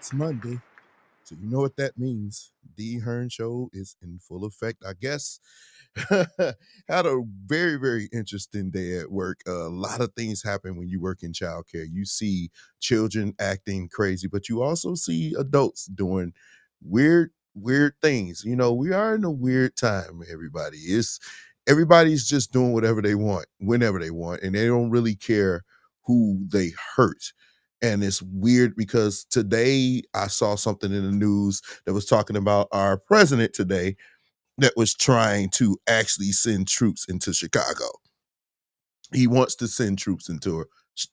It's Monday, so you know what that means. Dee Hearne Show is in full effect. I guess had a very, very interesting day at work. A lot of things happen when you work in childcare. You see children acting crazy, but you also see adults doing weird, weird things. You know, we are in a weird time, everybody. Everybody's just doing whatever they want, whenever they want, and they don't really care who they hurt. And it's weird because today I saw something in the news that was talking about our president today that was trying to actually send troops into Chicago. He wants to send troops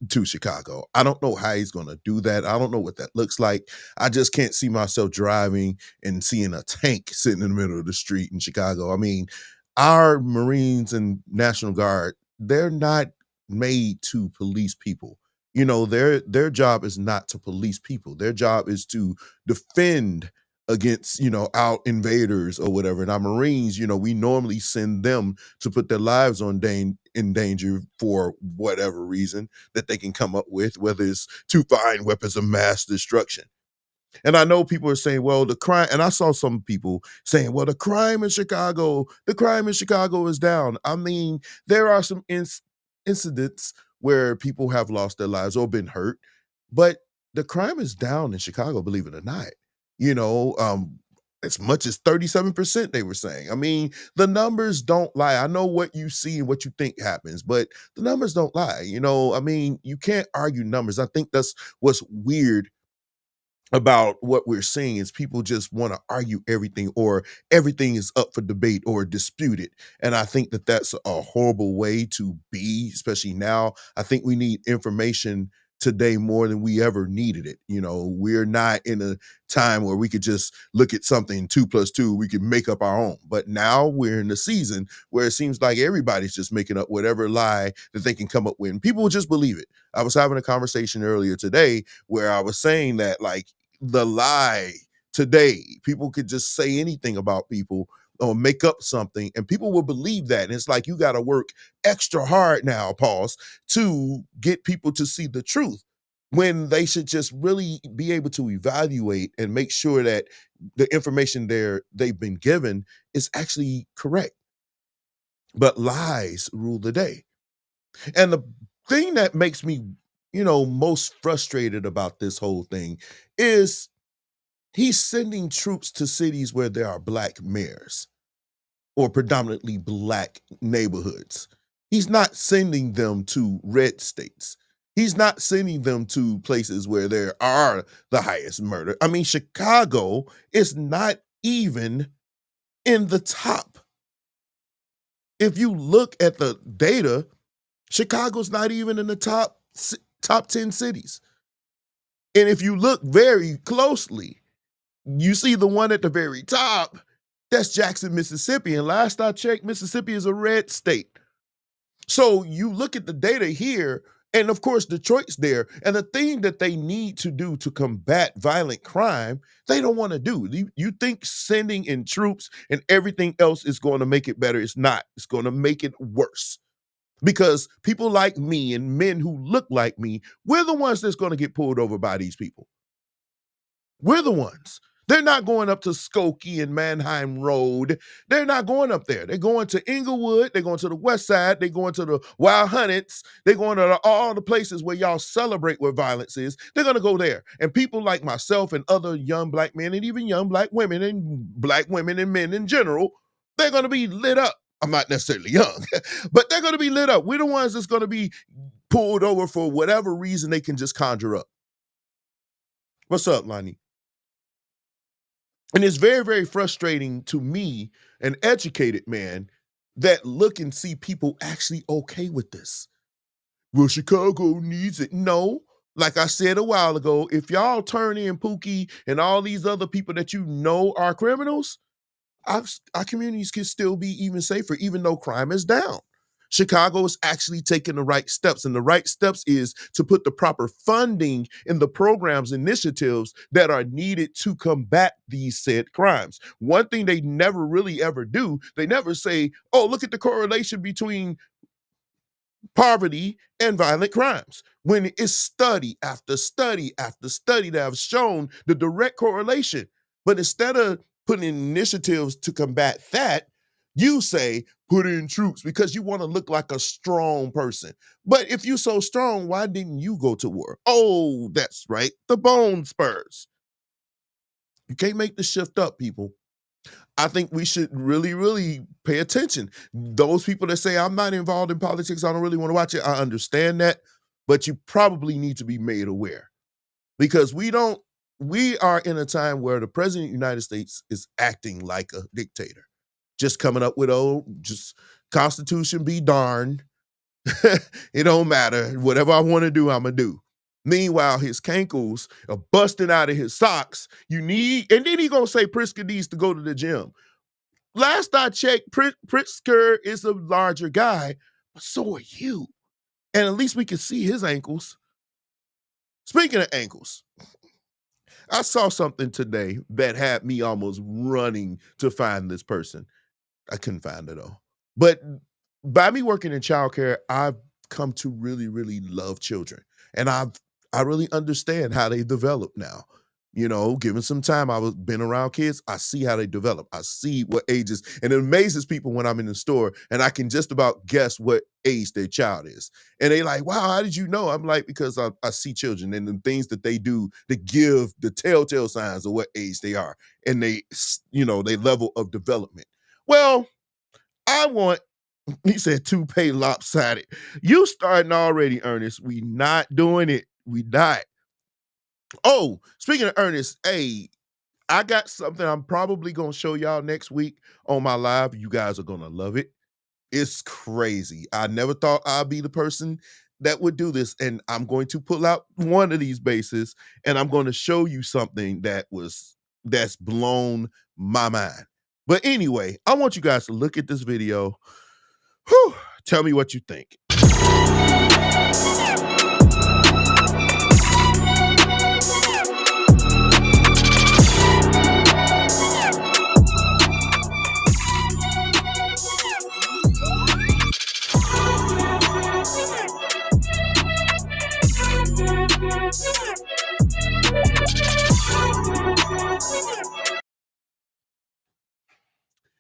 to Chicago. I don't know how he's going to do that. I don't know what that looks like. I just can't see myself driving and seeing a tank sitting in the middle of the street in Chicago. I mean, our Marines and National Guard, they're not made to police people. You know, their job is not to police people. Their job is to defend against, out invaders or whatever. And our Marines, we normally send them to put their lives in danger for whatever reason that they can come up with, whether it's to find weapons of mass destruction. And I know people are saying, well, the crime, and I saw some people saying, well, the crime in Chicago is down. I mean, there are some incidents where people have lost their lives or been hurt, but the crime is down in Chicago, believe it or not. You know, um, as much as 37%, they were saying. I mean, the numbers don't lie. I know what you see and what you think happens, but the numbers don't lie. I mean, you can't argue numbers. I think that's what's weird about what we're seeing is people just want to argue everything, or everything is up for debate or disputed. And I think that that's a horrible way to be, especially now. I think we need information today more than we ever needed it. We're not in a time where we could just look at something 2 plus 2, we can make up our own. But now we're in the season where it seems like everybody's just making up whatever lie that they can come up with, and people will just believe it. I was having a conversation earlier today where I was saying that, like, the lie today, people could just say anything about people or make up something and people will believe that. And it's like, you got to work extra hard now, pause, to get people to see the truth, when they should just really be able to evaluate and make sure that the information they've been given is actually correct. But lies rule the day. And the thing that makes me, most frustrated about this whole thing is he's sending troops to cities where there are black mayors or predominantly black neighborhoods. He's not sending them to red states. He's not sending them to places where there are the highest murder. I mean, Chicago is not even in the top. If you look at the data, Chicago's not even in the top 10 cities. And if you look very closely, you see the one at the very top, that's Jackson, Mississippi. And last I checked, Mississippi is a red state. So you look at the data here, and of course, Detroit's there. And the thing that they need to do to combat violent crime, they don't want to do. You think sending in troops and everything else is going to make it better? It's not. It's going to make it worse. Because people like me and men who look like me, we're the ones that's going to get pulled over by these people. We're the ones. They're not going up to Skokie and Manheim Road. They're not going up there. They're going to Inglewood. They're going to the West Side. They're going to the Wild Hunnets. They're going to all the places where y'all celebrate where violence is. They're going to go there. And people like myself and other young black men and even young black women and men in general, they're going to be lit up. I'm not necessarily young, but they're going to be lit up. We're the ones that's going to be pulled over for whatever reason they can just conjure up. What's up, Lonnie? And it's very, very frustrating to me, an educated man, that look and see people actually okay with this. Well, Chicago needs it. No, like I said a while ago, if y'all turn in Pookie and all these other people that you know are criminals, our communities can still be even safer, even though crime is down. Chicago is actually taking the right steps, and the right steps is to put the proper funding in the programs, initiatives that are needed to combat these said crimes. One thing they never really ever do, they never say, oh, look at the correlation between poverty and violent crimes, when it's study after study after study that have shown the direct correlation. But instead of putting in initiatives to combat that, you say put in troops because you want to look like a strong person. But if you're so strong, why didn't you go to war? Oh, that's right, the bone spurs. You can't make the shift up, people. I think we should really, really pay attention. Those people that say, I'm not involved in politics, I don't really want to watch it, I understand that, but you probably need to be made aware, because we are in a time where the president of the United States is acting like a dictator, just coming up with, just Constitution be darned. It don't matter. Whatever I want to do, I'm going to do. Meanwhile, his cankles are busting out of his socks. And then he gonna say Pritzker needs to go to the gym. Last I checked, Pritzker is a larger guy, but so are you. And at least we can see his ankles. Speaking of ankles, I saw something today that had me almost running to find this person. I couldn't find it though. But by me working in childcare, I've come to really, really love children. And I really understand how they develop now. You know, given some time, I was been around kids. I see how they develop. I see what ages, and it amazes people when I'm in the store and I can just about guess what age their child is. And they like, wow, how did you know? I'm like, because I see children and the things that they do to give the telltale signs of what age they are and they level of development. Well, I want he said toupee lopsided. You starting already, Ernest. We not doing it. We not. Oh, speaking of Ernest, hey, I got something I'm probably gonna show y'all next week on my live. You guys are gonna love it. It's crazy. I never thought I'd be the person that would do this. And I'm going to pull out one of these bases and I'm going to show you something that's blown my mind. But anyway, I want you guys to look at this video. Whew, tell me what you think.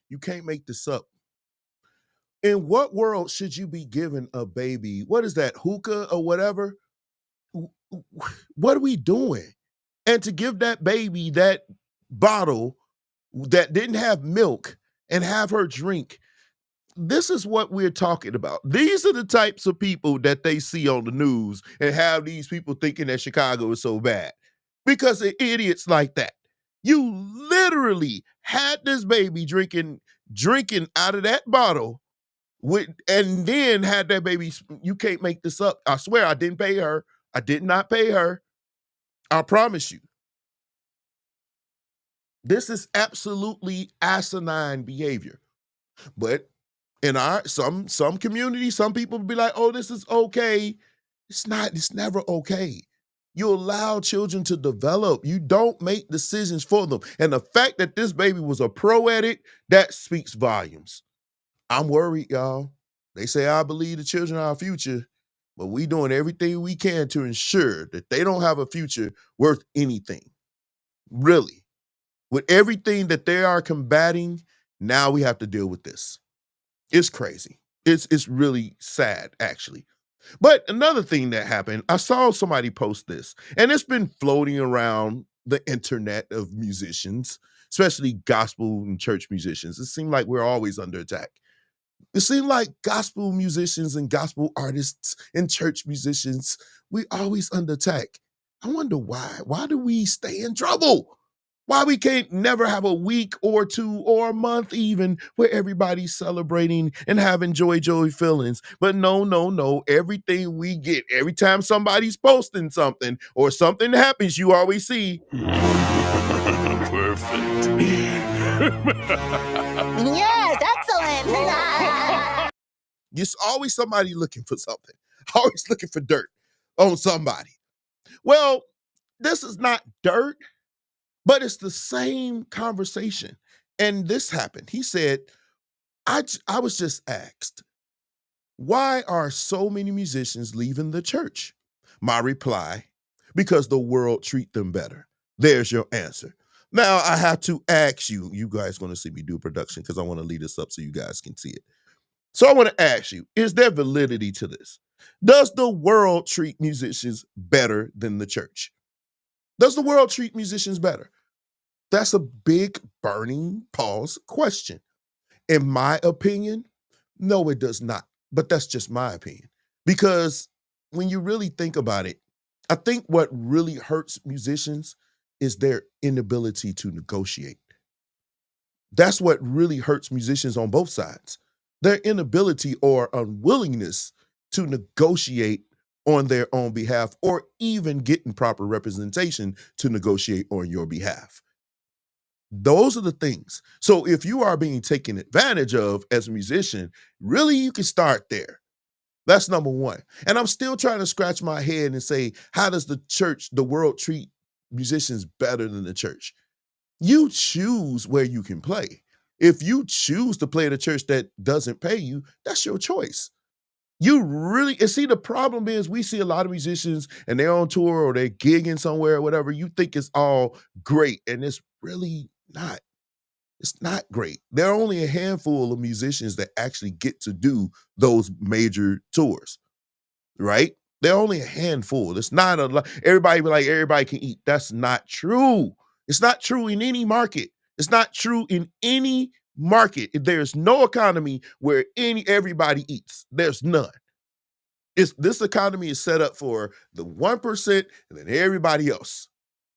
You can't make this up. In what world should you be giving a baby? What is that, hookah or whatever? What are we doing? And to give that baby that bottle that didn't have milk and have her drink, this is what we're talking about. These are the types of people that they see on the news and have these people thinking that Chicago is so bad because of idiots like that. You literally had this baby drinking out of that bottle and then had that baby. You can't make this up. I swear I didn't pay her. I did not pay her. I promise you. This is absolutely asinine behavior. But in our some communities, some people be like, "Oh, this is okay." It's not. It's never okay. You allow children to develop. You don't make decisions for them. And the fact that this baby was a pro at it, that speaks volumes. I'm worried, y'all. They say I believe the children are our future, but we doing everything we can to ensure that they don't have a future worth anything. Really. With everything that they are combating, now we have to deal with this. It's crazy. It's really sad, actually. But another thing that happened, I saw somebody post this, and it's been floating around the internet of musicians, especially gospel and church musicians. It seemed like we're always under attack. It seemed like gospel musicians and gospel artists and church musicians, we always under attack. I wonder why. Why do we stay in trouble? Why we can't never have a week or two or a month even where everybody's celebrating and having joy feelings. But no, no, no. Everything we get, every time somebody's posting something or something happens, you always see. Perfect. Yes, excellent. There's always somebody looking for something, always looking for dirt on somebody. Well, this is not dirt. But it's the same conversation. And this happened. He said, I was just asked, why are so many musicians leaving the church? My reply, because the world treat them better. There's your answer. Now I have to ask you, you guys going to see me do production because I want to lead this up so you guys can see it. So I want to ask you, is there validity to this? Does the world treat musicians better than the church? Does the world treat musicians better? That's a big burning pause question. In my opinion, no, it does not. But that's just my opinion. Because when you really think about it, I think what really hurts musicians is their inability to negotiate. That's what really hurts musicians on both sides. Their inability or unwillingness to negotiate on their own behalf or even getting proper representation to negotiate on your behalf. Those are the things. So if you are being taken advantage of as a musician, really you can start there. That's number one. And I'm still trying to scratch my head and say, how does the church, the world treat musicians better than the church. You choose where you can play. If you choose to play at a church that doesn't pay you, that's your choice. You really and see the problem is we see a lot of musicians and they're on tour or they're gigging somewhere or whatever. You think it's all great, and it's really not. It's not great. There are only a handful of musicians that actually get to do those major tours, right? They're only a handful. It's not a lot. Everybody be like, everybody can eat. That's not true. It's not true in any market. It's not true in any market. There's no economy where everybody eats. There's none. This economy is set up for the 1% and then everybody else.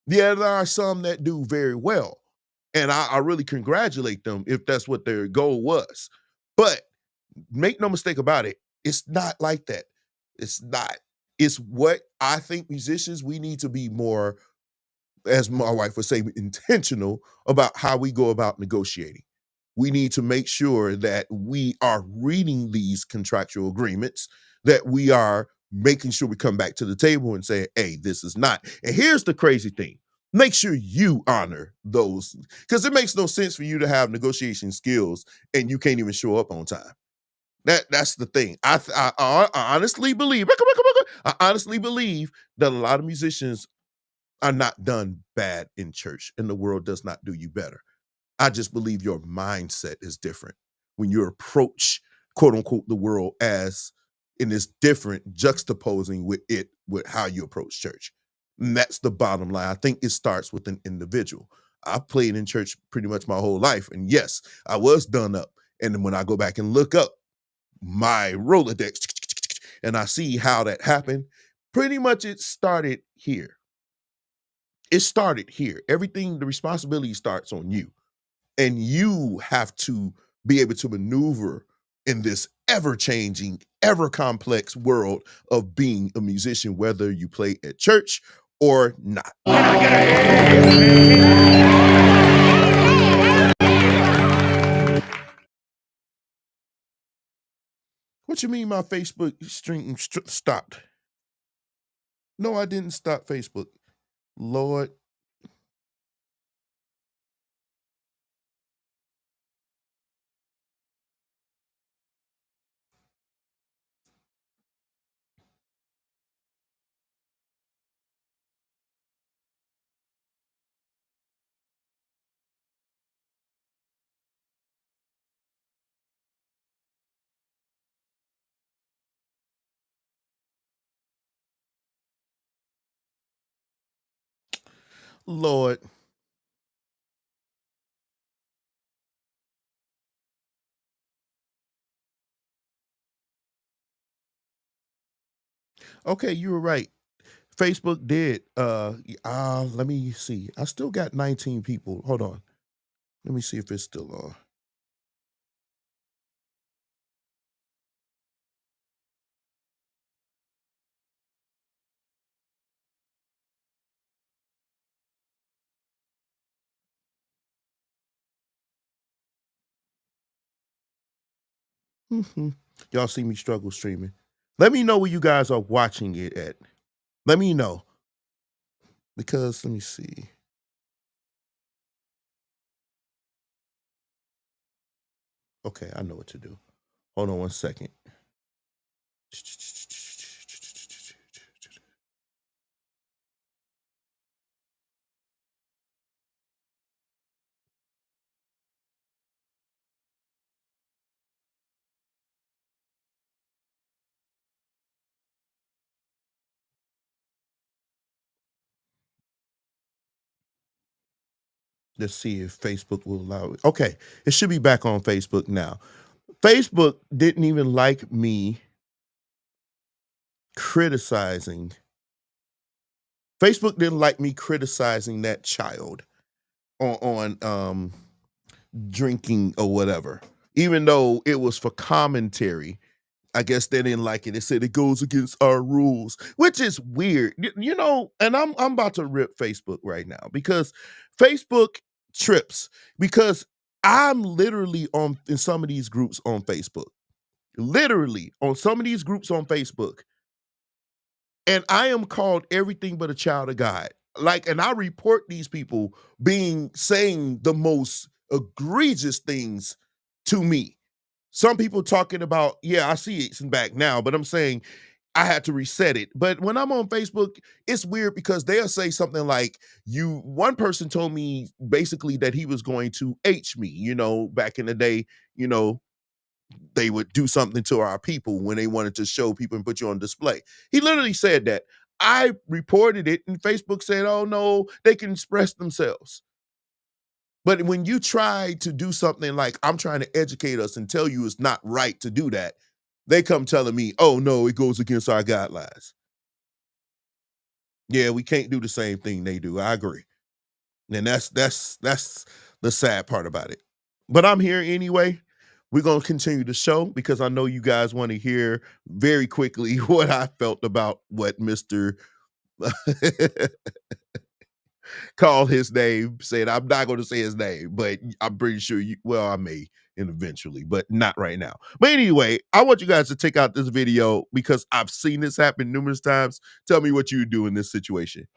Yeah, there are some that do very well. And I really congratulate them if that's what their goal was. But make no mistake about it, it's not like that. It's not. It's what I think musicians, we need to be more, as my wife would say, intentional about how we go about negotiating. We need to make sure that we are reading these contractual agreements, that we are making sure we come back to the table and say, hey, this is not. And here's the crazy thing. Make sure you honor those, because it makes no sense for you to have negotiation skills and you can't even show up on time. That's the thing. I honestly believe, I honestly believe that a lot of musicians are not done bad in church, and the world does not do you better. I just believe your mindset is different when you approach, quote unquote, the world as in this different juxtaposing with it with how you approach church. And that's the bottom line. I think it starts with an individual. I played in church pretty much my whole life. And yes, I was done up. And then when I go back and look up my Rolodex and I see how that happened, pretty much it started here. It started here. Everything, the responsibility starts on you. And you have to be able to maneuver in this ever changing, ever complex world of being a musician, whether you play at church or not. What you mean my Facebook stream stopped? No, I didn't stop Facebook. Lord. Lord. Okay, you were right. Facebook did. Let me see. I still got 19 people. Hold on. Let me see if it's still on. Mhm. Y'all see me struggle streaming. Let me know where you guys are watching it at. Let me know. Because let me see. Okay, I know what to do. Hold on one second. Let's see if Facebook will allow it. Okay, it should be back on Facebook now. Facebook didn't even like me criticizing. Facebook didn't like me criticizing that child on drinking or whatever. Even though it was for commentary, I guess they didn't like it. They said it goes against our rules, which is weird. You know, and I'm about to rip Facebook right now because Facebook trips because I'm literally on in some of these groups on Facebook. Literally on some of these groups on Facebook, and I am called everything but a child of God. like, and I report these people saying the most egregious things to me. Some people talking about, yeah, I see it's back now, but I'm saying I had to reset it. But when I'm on Facebook, it's weird because they'll say something like, one person told me basically that he was going to H me, back in the day, you know, they would do something to our people when they wanted to show people and put you on display. He literally said that. I reported it, and Facebook said, oh no, they can express themselves. But when you try to do something like, I'm trying to educate us and tell you it's not right to do that, they come telling me, oh no, it goes against our guidelines. Yeah, we can't do the same thing they do. I agree. And that's the sad part about it. But I'm here anyway. We're gonna continue the show because I know you guys want to hear very quickly what I felt about what Mr. called his name, said I'm not gonna say his name, but I'm pretty sure I may and eventually, but not right now. But anyway, I want you guys to take out this video because I've seen this happen numerous times. Tell me what you would do in this situation.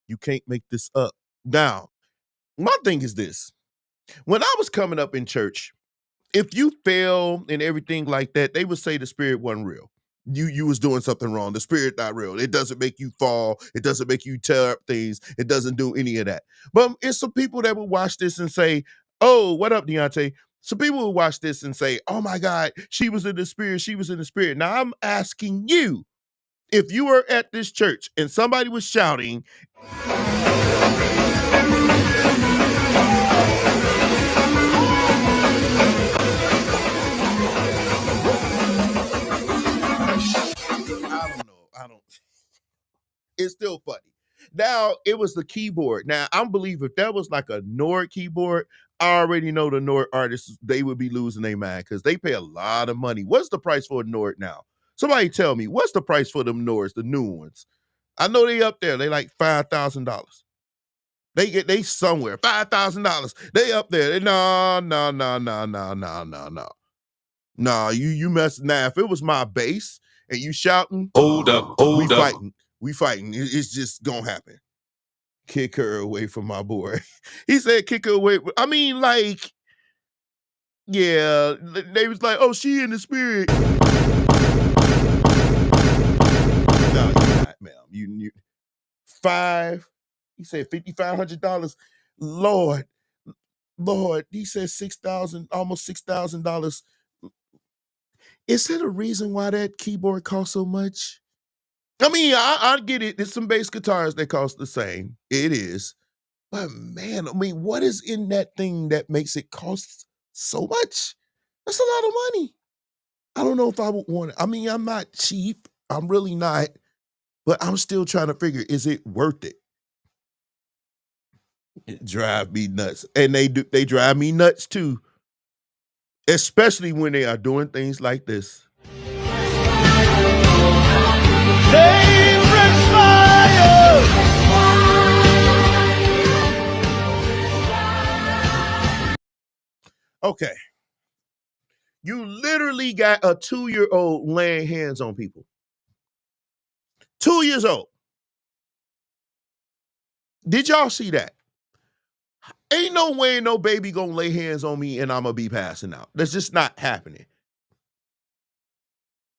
You can't make this up. Now, my thing is this. When I was coming up in church, if you fail and everything like that, they would say the spirit wasn't real. You was doing something wrong. The spirit not real. It doesn't make you fall. It doesn't make you tear up things. It doesn't do any of that. But it's some people that would watch this and say, oh, what up, Deontay? Some people would watch this and say, oh my God, she was in the spirit. She was in the spirit. Now I'm asking you, if you were at this church and somebody was shouting, I don't. It's still funny. Now, it was the keyboard. Now, I believe if that was like a Nord keyboard, I already know the Nord artists, they would be losing their mind because they pay a lot of money. What's the price for a Nord now? Somebody tell me, what's the price for them Nords, the new ones? I know they up there. They like $5,000. They somewhere. $5,000. They up there. No. No, you mess now. If it was my bass and you shouting, Hold up, we hold up. fighting. We fighting. It's just gonna happen. Kick her away from my boy. He said kick her away. I mean, like, yeah, they was like, oh, she in the spirit. No, you're not, ma'am. You he said $5,500. Lord, he said 6,000, almost $6,000. Is there a reason why that keyboard costs so much? I mean, I get it. There's some bass guitars that cost the same. It is. But man, I mean, what is in that thing that makes it cost so much? That's a lot of money. I don't know if I would want it. I mean, I'm not cheap. I'm really not. But I'm still trying to figure, is it worth it? It drive me nuts. And they drive me nuts too. Especially when they are doing things like this. Okay. You literally got a 2-year-old laying hands on people. 2 years old. Did y'all see that? Ain't no way no baby gonna lay hands on me and I'm gonna be passing out. That's just not happening.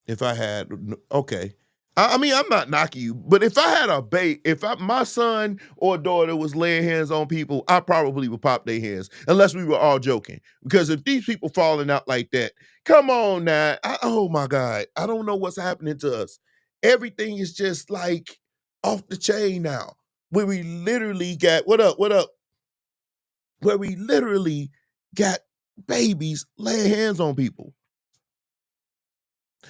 If I had, okay. I mean, I'm not knocking you, but if I had my son or daughter was laying hands on people, I probably would pop their hands, unless we were all joking. Because if these people falling out like that, come on now. Oh my God. I don't know what's happening to us. Everything is just like off the chain now. Where we literally got, what up? Where we literally got babies laying hands on people.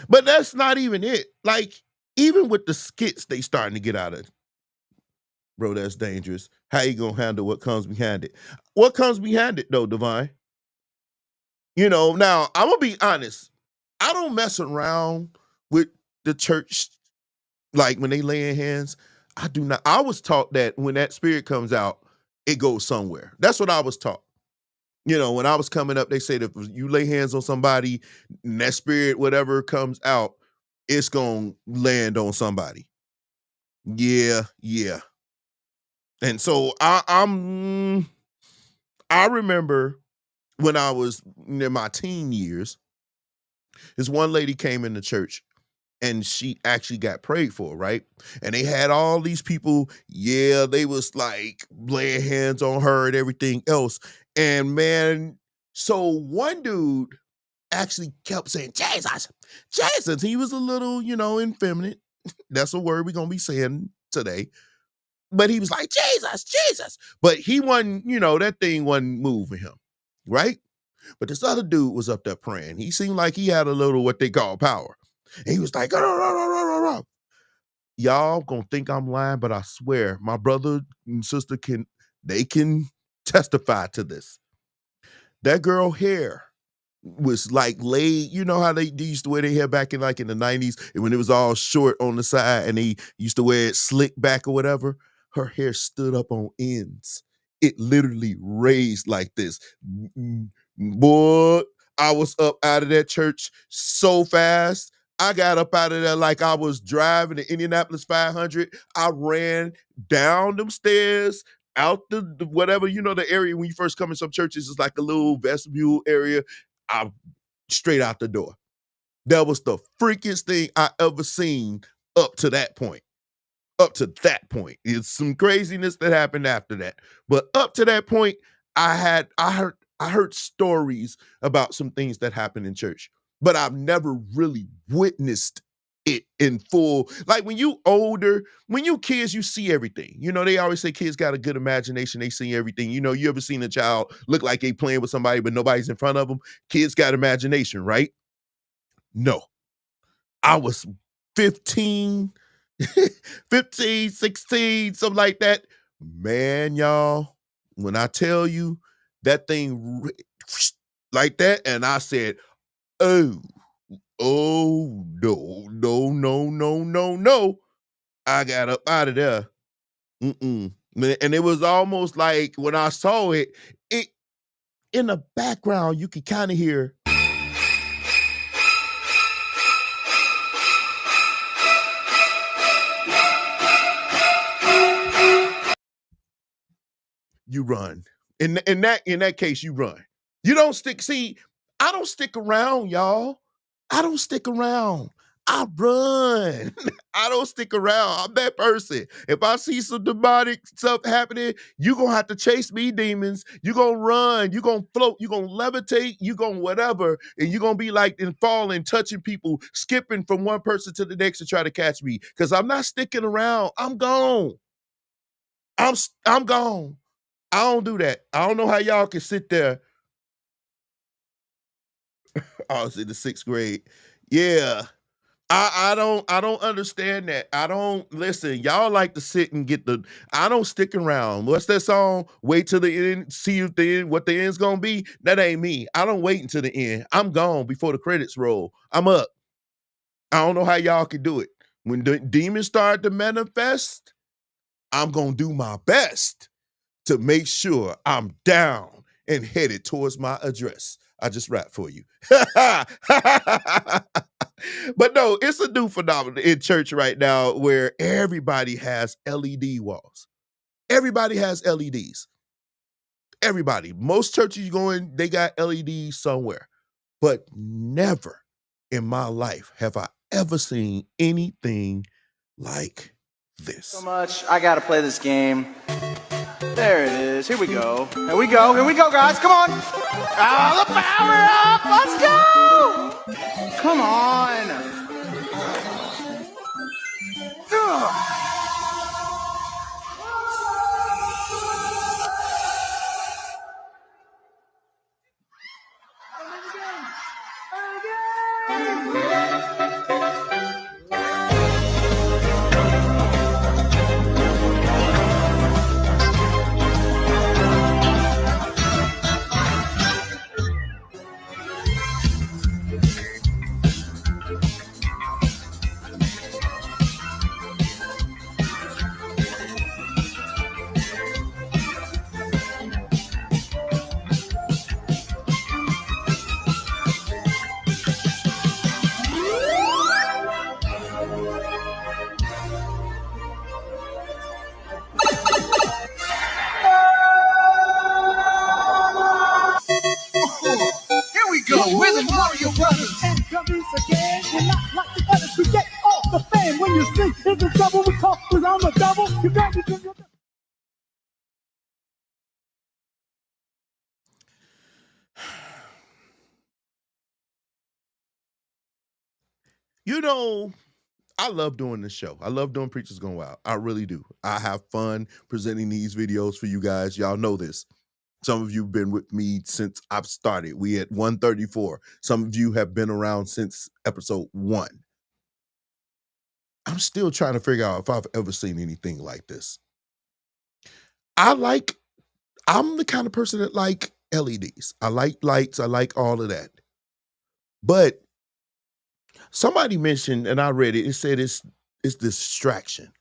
But that's not even it. Like, even with the skits they starting to get out of. Bro, that's dangerous. How you gonna handle what comes behind it? What comes behind it though, Divine? Now I'm gonna be honest. I don't mess around with the church, like when they laying hands. I do not. I was taught that when that spirit comes out, it goes somewhere. That's what I was taught. When I was coming up, they said if you lay hands on somebody and that spirit, whatever comes out, it's going to land on somebody. Yeah, yeah. And so I remember when I was in my teen years, this one lady came into church and she actually got prayed for, right? And they had all these people, they was like laying hands on her and everything else. And man, so one dude actually kept saying, Jesus, Jesus. He was a little, effeminate. That's a word we're going to be saying today. But he was like, Jesus, Jesus. But he wasn't, that thing wasn't moving him, right? But this other dude was up there praying. He seemed like he had a little what they call power. And he was like, rah, rah, rah, rah, rah. Y'all gonna think I'm lying, but I swear my brother and sister can testify to this. That girl hair was like laid, you know how they used to wear their hair back in the 90s, and when it was all short on the side and they used to wear it slick back or whatever, her hair stood up on ends. It literally raised like this. Boy, I was up out of that church so fast. I got up out of there like I was driving the Indianapolis 500. I ran down them stairs, out the whatever, the area when you first come in some churches is like a little vestibule area. I straight out the door. That was the freakiest thing I ever seen up to that point. Up to that point. It's some craziness that happened after that. But up to that point, I heard stories about some things that happened in church, but I've never really witnessed it in full. Like when you older, when you kids, you see everything. They always say kids got a good imagination. They see everything. You ever seen a child look like they playing with somebody, but nobody's in front of them? Kids got imagination, right? No. I was 15, 16, something like that. Man, y'all, when I tell you that thing like that, and I said, oh, no. I got up out of there. And it was almost like when I saw it in the background, you could kind of hear. You run. In that case, you run. You don't stick. See, I don't stick around, y'all. I don't stick around. I run. I don't stick around. I'm that person. If I see some demonic stuff happening, you're going to have to chase me, demons. You're going to run. You're going to float. You're going to levitate. You're going to whatever. And you're going to be like and falling, touching people, skipping from one person to the next to try to catch me. Because I'm not sticking around. I'm gone. I'm gone. I don't do that. I don't know how y'all can sit there. I was in the 6th grade. Yeah. I don't understand that. I don't listen. Y'all like to sit and I don't stick around. What's that song? Wait till the end, see if what the end's gonna be. That ain't me. I don't wait until the end. I'm gone before the credits roll. I'm up. I don't know how y'all can do it. When the demons start to manifest, I'm gonna do my best to make sure I'm down and headed towards my address. I just rapped for you. But no, it's a new phenomenon in church right now where everybody has LED walls. Everybody has LEDs. Everybody. Most churches you go in, they got LEDs somewhere. But never in my life have I ever seen anything like this. So much. I got to play this game. There it is. Here we go. Here we go. Here we go, guys. Come on. Oh, the power up. Let's go. Come on. Ugh. to get off the fan. When you sleep, it's the trouble we call, cause I'm a devil. You got to do your... You know, I love doing this show. I love doing Preachers Going Wild. I really do. I have fun presenting these videos for you guys. Y'all know this. Some of you have been with me since I've started. We at 134. Some of you have been around since episode 1. I'm still trying to figure out if I've ever seen anything like this. I'm the kind of person that like LEDs. I like lights. I like all of that. But somebody mentioned, and I read it, it said it's distraction.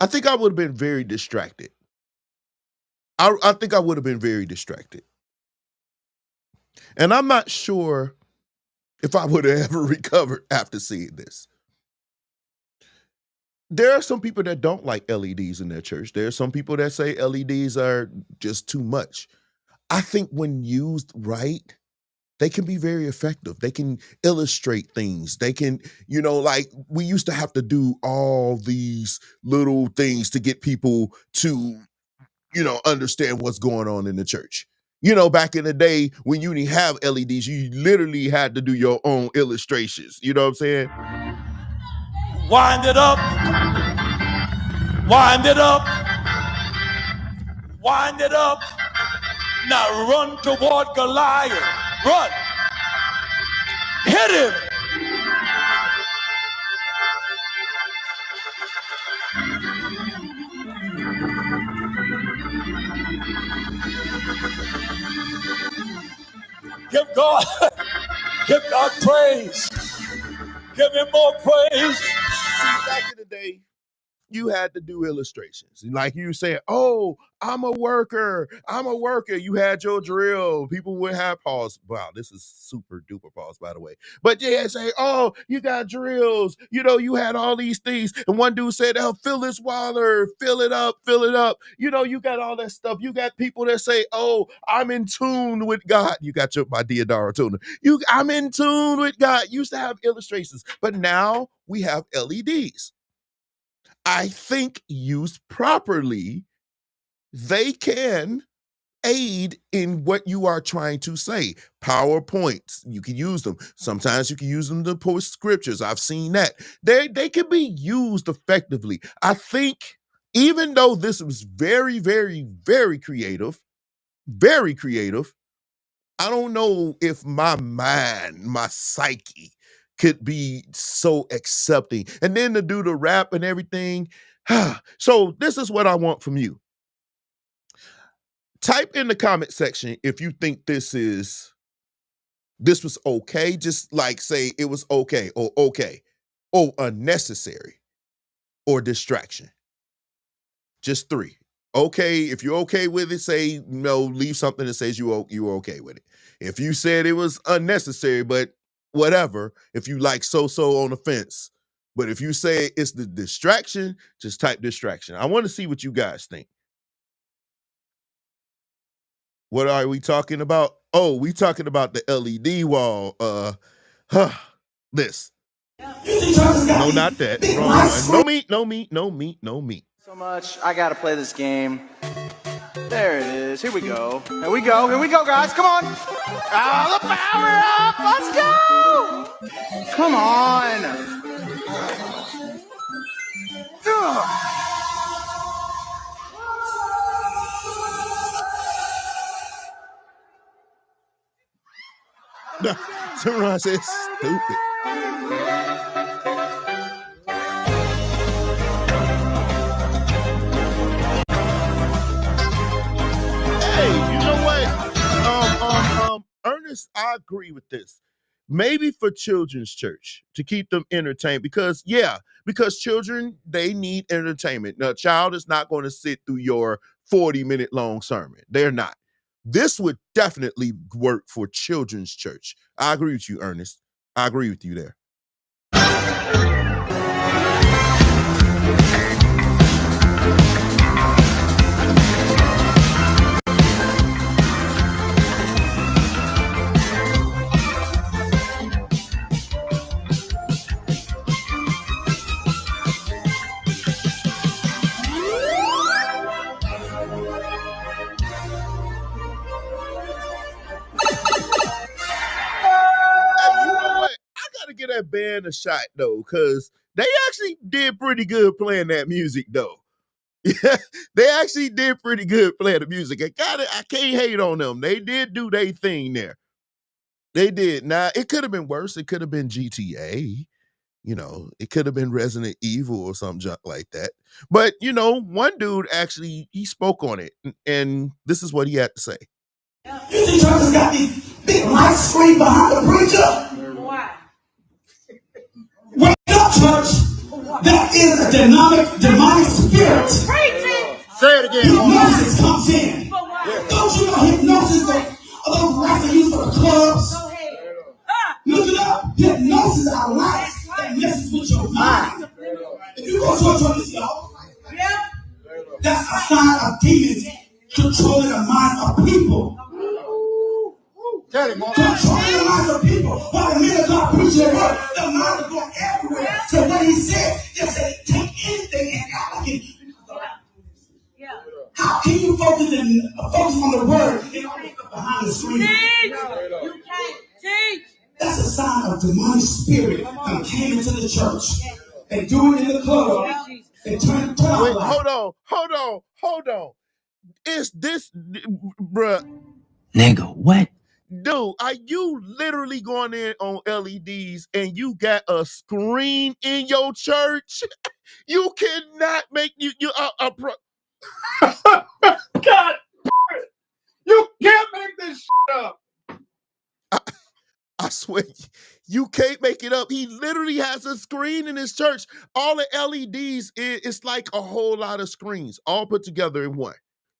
I think I would have been very distracted. I think I would have been very distracted. And I'm not sure if I would have ever recovered after seeing this. There are some people that don't like LEDs in their church. There are some people that say LEDs are just too much. I think when used right, they can be very effective. They can illustrate things. They can, like we used to have to do all these little things to get people to, understand what's going on in the church. Back in the day when you didn't have LEDs, you literally had to do your own illustrations. You know what I'm saying? Wind it up. Wind it up. Wind it up. Now run toward Goliath. Run. Hit him. Give God praise. Give him more praise. See, back in the day, you had to do illustrations. Like you said, oh, I'm a worker. You had your drill. People would have pause. Wow, this is super duper pause, by the way. But yeah, say, oh, you got drills. You had all these things. And one dude said, oh, fill this water, fill it up. You got all that stuff. You got people that say, oh, I'm in tune with God. You got my Diodara tuner. I'm in tune with God. You used to have illustrations, but now we have LEDs. I think used properly, they can aid in what you are trying to say. PowerPoints, you can use them. Sometimes you can use them to post scriptures. I've seen that. They can be used effectively. I think even though this was very, very, very creative, I don't know if my mind, my psyche could be so accepting. And then to do the rap and everything. So this is what I want from you. Type in the comment section if you think this was okay. Just like say it was okay or unnecessary or distraction. Just 3. Okay, if you're okay with it, say no, leave something that says you were okay with it. If you said it was unnecessary, but whatever, if you like so on the fence. But if you say it's the distraction, just type distraction. I want to see what you guys think. What are we talking about? Oh, we talking about the LED wall. This. No, not that. Wrong one. No meat. So much, I gotta play this game. There it is. Here we go, guys. Come on. The power up. Let's go. Come on. Someone says stupid. Ernest, I agree with this. Maybe for children's church to keep them entertained because children, they need entertainment. Now, a child is not going to sit through your 40-minute long sermon. They're not. This would definitely work for children's church. I agree with you, Ernest. I agree with you there. playing a shot though, because they actually did pretty good playing that music though. Yeah, they actually did pretty good playing the music. I can't hate on them. They did do their thing there. They did. Now, it could have been worse. It could have been GTA. It could have been Resident Evil or some junk like that. But, one dude actually, he spoke on it. And this is what he had to say. You see, churches got these big light screen behind the preacher. Why? Wake up, church. That is a demonic spirit. Say it again. Hypnosis comes in. Don't you know hypnosis of those rats they use for the clubs? Look it up. Hypnosis are lights that messes with your mind. If you go to a church, y'all, that's a sign of demons controlling the minds of people. Controlling the minds of people. While the men of God preach their word, the minds are going everywhere. So what he said, just say, take anything and act like it. How can you focus on the word and all the behind the screen? You can't teach. That's a sign of demonic spirit that came into the church. They do it in the club. They turn Wait, off. hold on. Is this, bruh? Nigga, what? Dude, are you literally going in on LEDs and you got a screen in your church? You cannot make God, you can't make this shit up. I swear, you can't make it up. He literally has a screen in his church. All the LEDs, it's like a whole lot of screens all put together in one,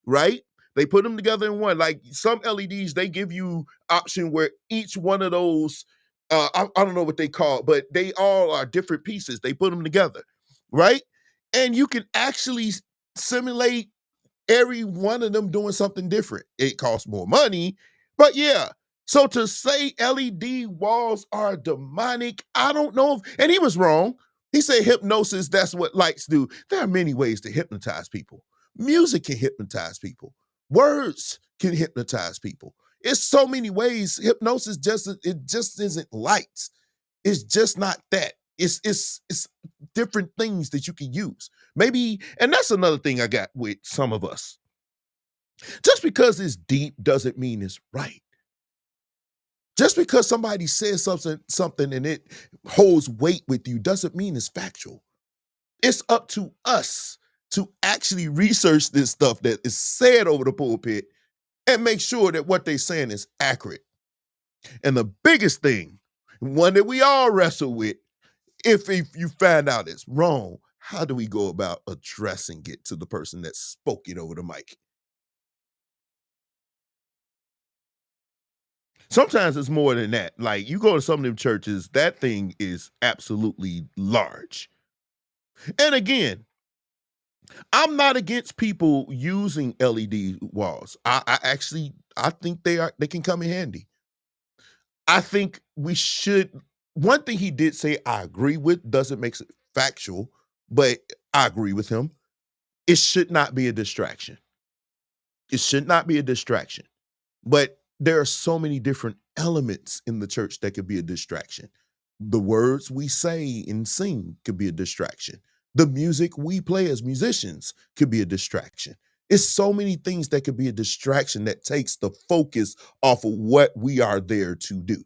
right? They put them together in one. Like some LEDs, they give you option where each one of those, I don't know what they call it, but they all are different pieces. They put them together, right? And you can actually simulate every one of them doing something different. It costs more money, but yeah. So to say LED walls are demonic, I don't know and he was wrong. He said hypnosis, that's what lights do. There are many ways to hypnotize people. Music can hypnotize people. Words can hypnotize people. It's so many ways. Hypnosis just isn't lights. It's just not that. It's different things that you can use. Maybe, and that's another thing I got with some of us. Just because it's deep doesn't mean it's right. Just because somebody says something and it holds weight with you doesn't mean it's factual. It's up to us to actually research this stuff that is said over the pulpit and make sure that what they're saying is accurate. And the biggest thing, one that we all wrestle with, if you find out it's wrong, how do we go about addressing it to the person that spoke it over the mic? Sometimes it's more than that. Like you go to some of them churches, that thing is absolutely large. And again, I'm not against people using LED walls. I think they can come in handy. I think we should. One thing he did say I agree with, doesn't make it factual, but I agree with him. It should not be a distraction. It should not be a distraction. But there are so many different elements in the church that could be a distraction. The words we say and sing could be a distraction. The music we play as musicians could be a distraction. It's so many things that could be a distraction that takes the focus off of what we are there to do.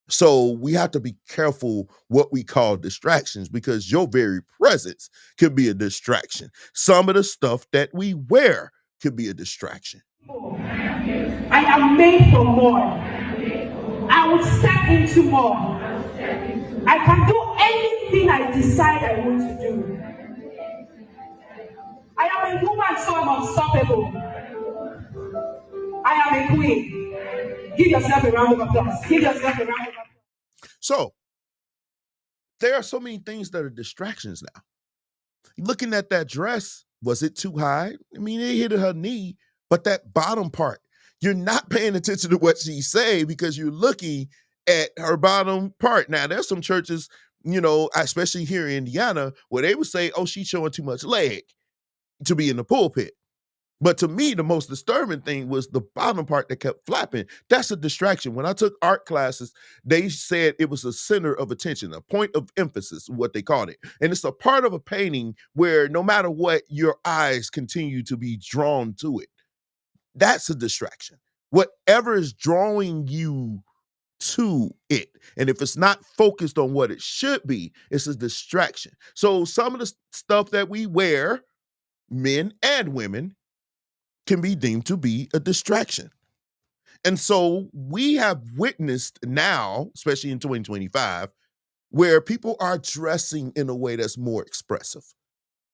So we have to be careful what we call distractions because your very presence could be a distraction. Some of the stuff that we wear could be a distraction. I am made for more. I will step into more. I can do anything I decide I want to do. I am a woman, so I'm unstoppable. I am a queen. Give yourself a round of applause. Give yourself a round of applause. So there are so many things that are distractions now. Looking at that dress, was it too high? I mean, it hit her knee, but that bottom part, you're not paying attention to what she say because you're looking at her bottom part. Now, there's some churches, especially here in Indiana, where they would say, oh, she's showing too much leg to be in the pulpit. But to me, the most disturbing thing was the bottom part that kept flapping. That's a distraction. When I took art classes, they said it was a center of attention, a point of emphasis, what they called it. And it's a part of a painting where no matter what, your eyes continue to be drawn to it. That's a distraction. Whatever is drawing you to it. And if it's not focused on what it should be, it's a distraction. So some of the stuff that we wear, men and women, can be deemed to be a distraction. And so we have witnessed now, especially in 2025, where people are dressing in a way that's more expressive.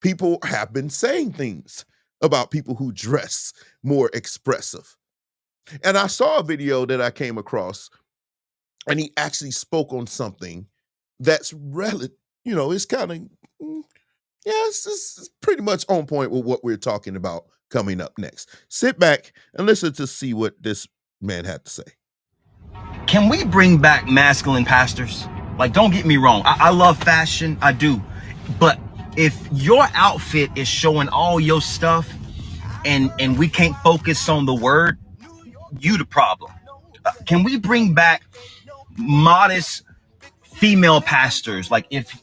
People have been saying things about people who dress more expressive. And I saw a video that I came across, and he actually spoke on something that's relative, it's kind of, it's pretty much on point with what we're talking about coming up next. Sit back and listen to see what this man had to say. Can we bring back masculine pastors? Like, don't get me wrong. I love fashion. I do. But if your outfit is showing all your stuff and we can't focus on the word, you the problem. Can we bring back modest female pastors? Like, if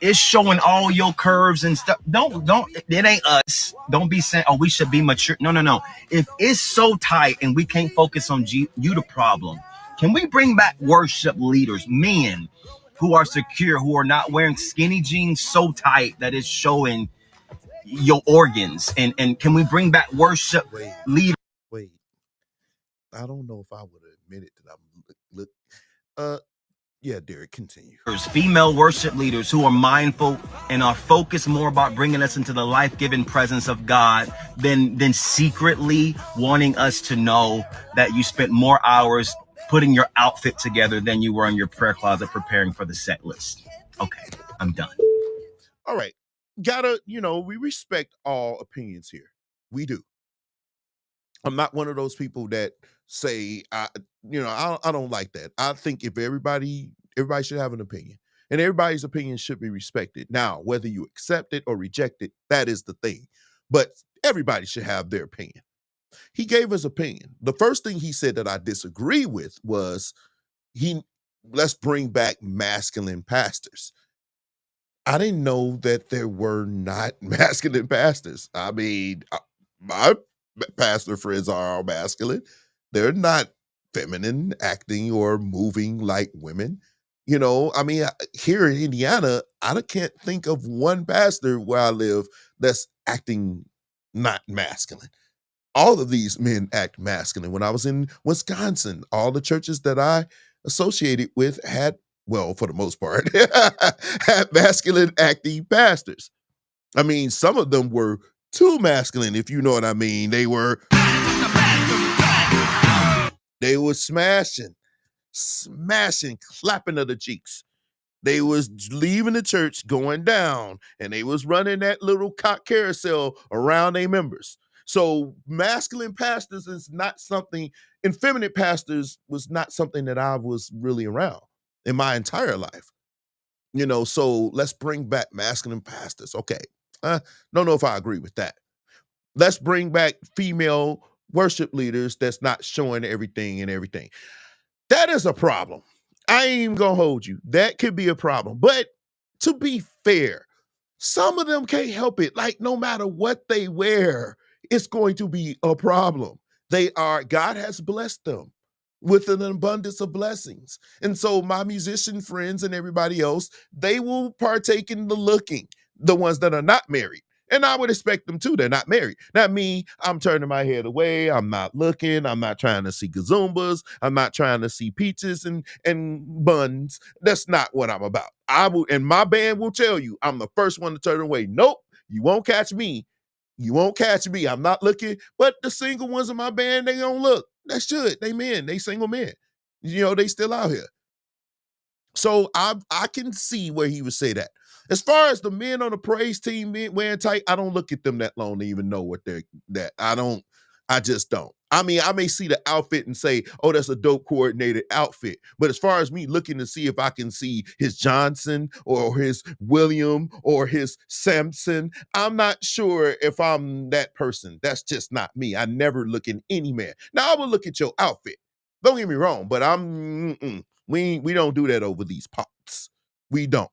it's showing all your curves and stuff, don't it ain't us. Don't be saying, oh, we should be mature. No. If it's so tight and we can't focus on you the problem. Can we bring back worship leaders, men who are secure, who are not wearing skinny jeans so tight that it's showing your organs? And can we bring back worship leaders? Wait, I don't know if I would have admitted that yeah, Derek, continue. Female worship leaders who are mindful and are focused more about bringing us into the life-giving presence of God than secretly wanting us to know that you spent more hours putting your outfit together than you were in your prayer closet preparing for the set list. Okay, I'm done. All right. We respect all opinions here. We do. I'm not one of those people that say, I don't like that. I think if everybody should have an opinion, and everybody's opinion should be respected. Now, whether you accept it or reject it, that is the thing. But everybody should have their opinion. He gave his opinion. The first thing he said that I disagree with was let's bring back masculine pastors. I didn't know that there were not masculine pastors. I mean, my pastor friends are all masculine. They're not feminine, acting or moving like women. Here in Indiana, I can't think of one pastor where I live that's acting not masculine. All of these men act masculine. When I was in Wisconsin, all the churches that I associated with had, well, for the most part, had masculine acting pastors. I mean, some of them were too masculine, if you know what I mean. They were smashing, clapping of the cheeks. They was leaving the church, going down, and they was running that little cock carousel around their members. So masculine pastors is not something, and feminine pastors was not something that I was really around in my entire life. So let's bring back masculine pastors. Okay. Don't know if I agree with that. Let's bring back female worship leaders that's not showing everything and everything. That is a problem. I ain't even gonna hold you. That could be a problem. But to be fair, some of them can't help it. Like, no matter what they wear, it's going to be a problem. God has blessed them with an abundance of blessings. And so my musician friends and everybody else, they will partake in the looking, the ones that are not married. And I would expect them too. They're not married. Not me. I'm turning my head away. I'm not looking. I'm not trying to see gazumbas. I'm not trying to see peaches and buns. That's not what I'm about. And my band will tell you, I'm the first one to turn away. Nope, you won't catch me. You won't catch me. I'm not looking. But the single ones in my band, they don't look. That should. They men. They single men. They still out here. So I can see where he would say that. As far as the men on the praise team wearing tight, I don't look at them that long to even know what they're that. I just don't. I mean, I may see the outfit and say, oh, that's a dope coordinated outfit. But as far as me looking to see if I can see his Johnson or his William or his Samson, I'm not sure if I'm that person. That's just not me. I never look in any man. Now I will look at your outfit. Don't get me wrong, but we don't do that over these pops. We don't.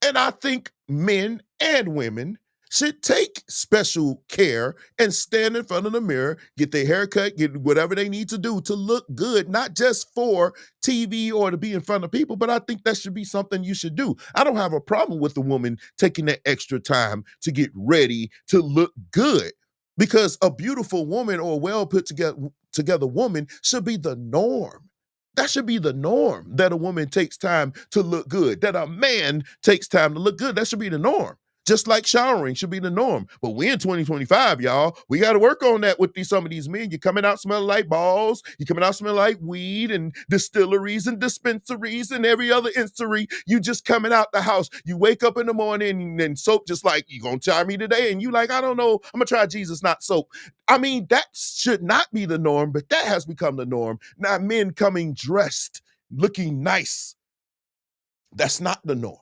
And I think men and women should take special care and stand in front of the mirror, get their hair cut, get whatever they need to do to look good, not just for TV or to be in front of people, but I think that should be something you should do. I don't have a problem with the woman taking that extra time to get ready to look good because a beautiful woman or a well put together woman should be the norm. That should be the norm, that a woman takes time to look good, that a man takes time to look good. That should be the norm. Just like showering should be the norm. But we're in 2025, y'all. We got to work on that with some of these men. You're coming out smelling like balls. You're coming out smelling like weed and distilleries and dispensaries and every other industry. You just coming out the house. You wake up in the morning and soap just like, you going to try me today? And you like, I don't know. I'm going to try Jesus, not soap. I mean, that should not be the norm, but that has become the norm. Now, men coming dressed, looking nice. That's not the norm.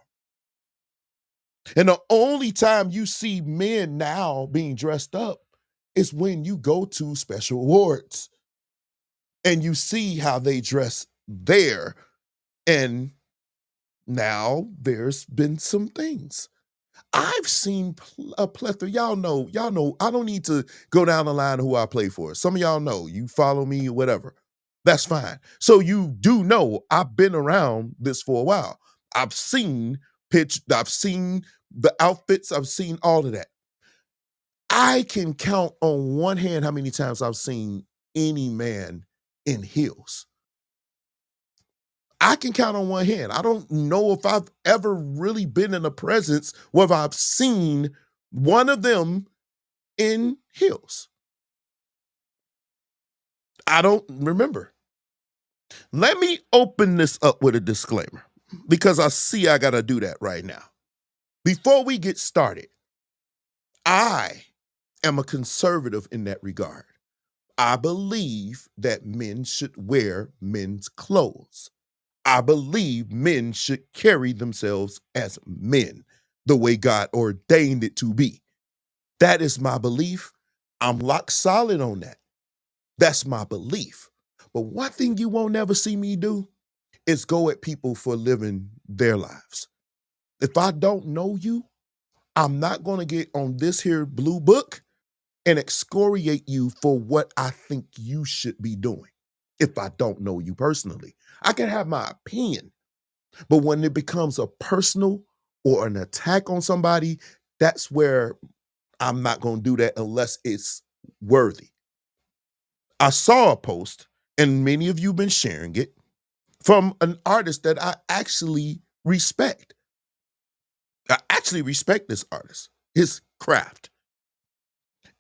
And the only time you see men now being dressed up is when you go to special awards and you see how they dress there. And now there's been some things. I've seen a plethora. Y'all know, I don't need to go down the line of who I play for. Some of y'all know, you follow me or whatever. That's fine. So you do know I've been around this for a while. I've seen I've seen the outfits, I've seen all of that. I can count on one hand how many times I've seen any man in heels. I can count on one hand. I don't know if I've ever really been in a presence where I've seen one of them in heels. I don't remember. Let me open this up with a disclaimer because I see I got to do that right now. Before we get started, I am a conservative in that regard. I believe that men should wear men's clothes. I believe men should carry themselves as men, the way God ordained it to be. That is my belief. I'm locked solid on that. That's my belief. But one thing you won't ever see me do is go at people for living their lives. If I don't know you, I'm not going to get on this here blue book and excoriate you for what I think you should be doing if I don't know you personally. I can have my opinion, but when it becomes a personal or an attack on somebody, that's where I'm not going to do that unless it's worthy. I saw a post, and many of you have been sharing it, from an artist that I actually respect. I actually respect this artist, his craft.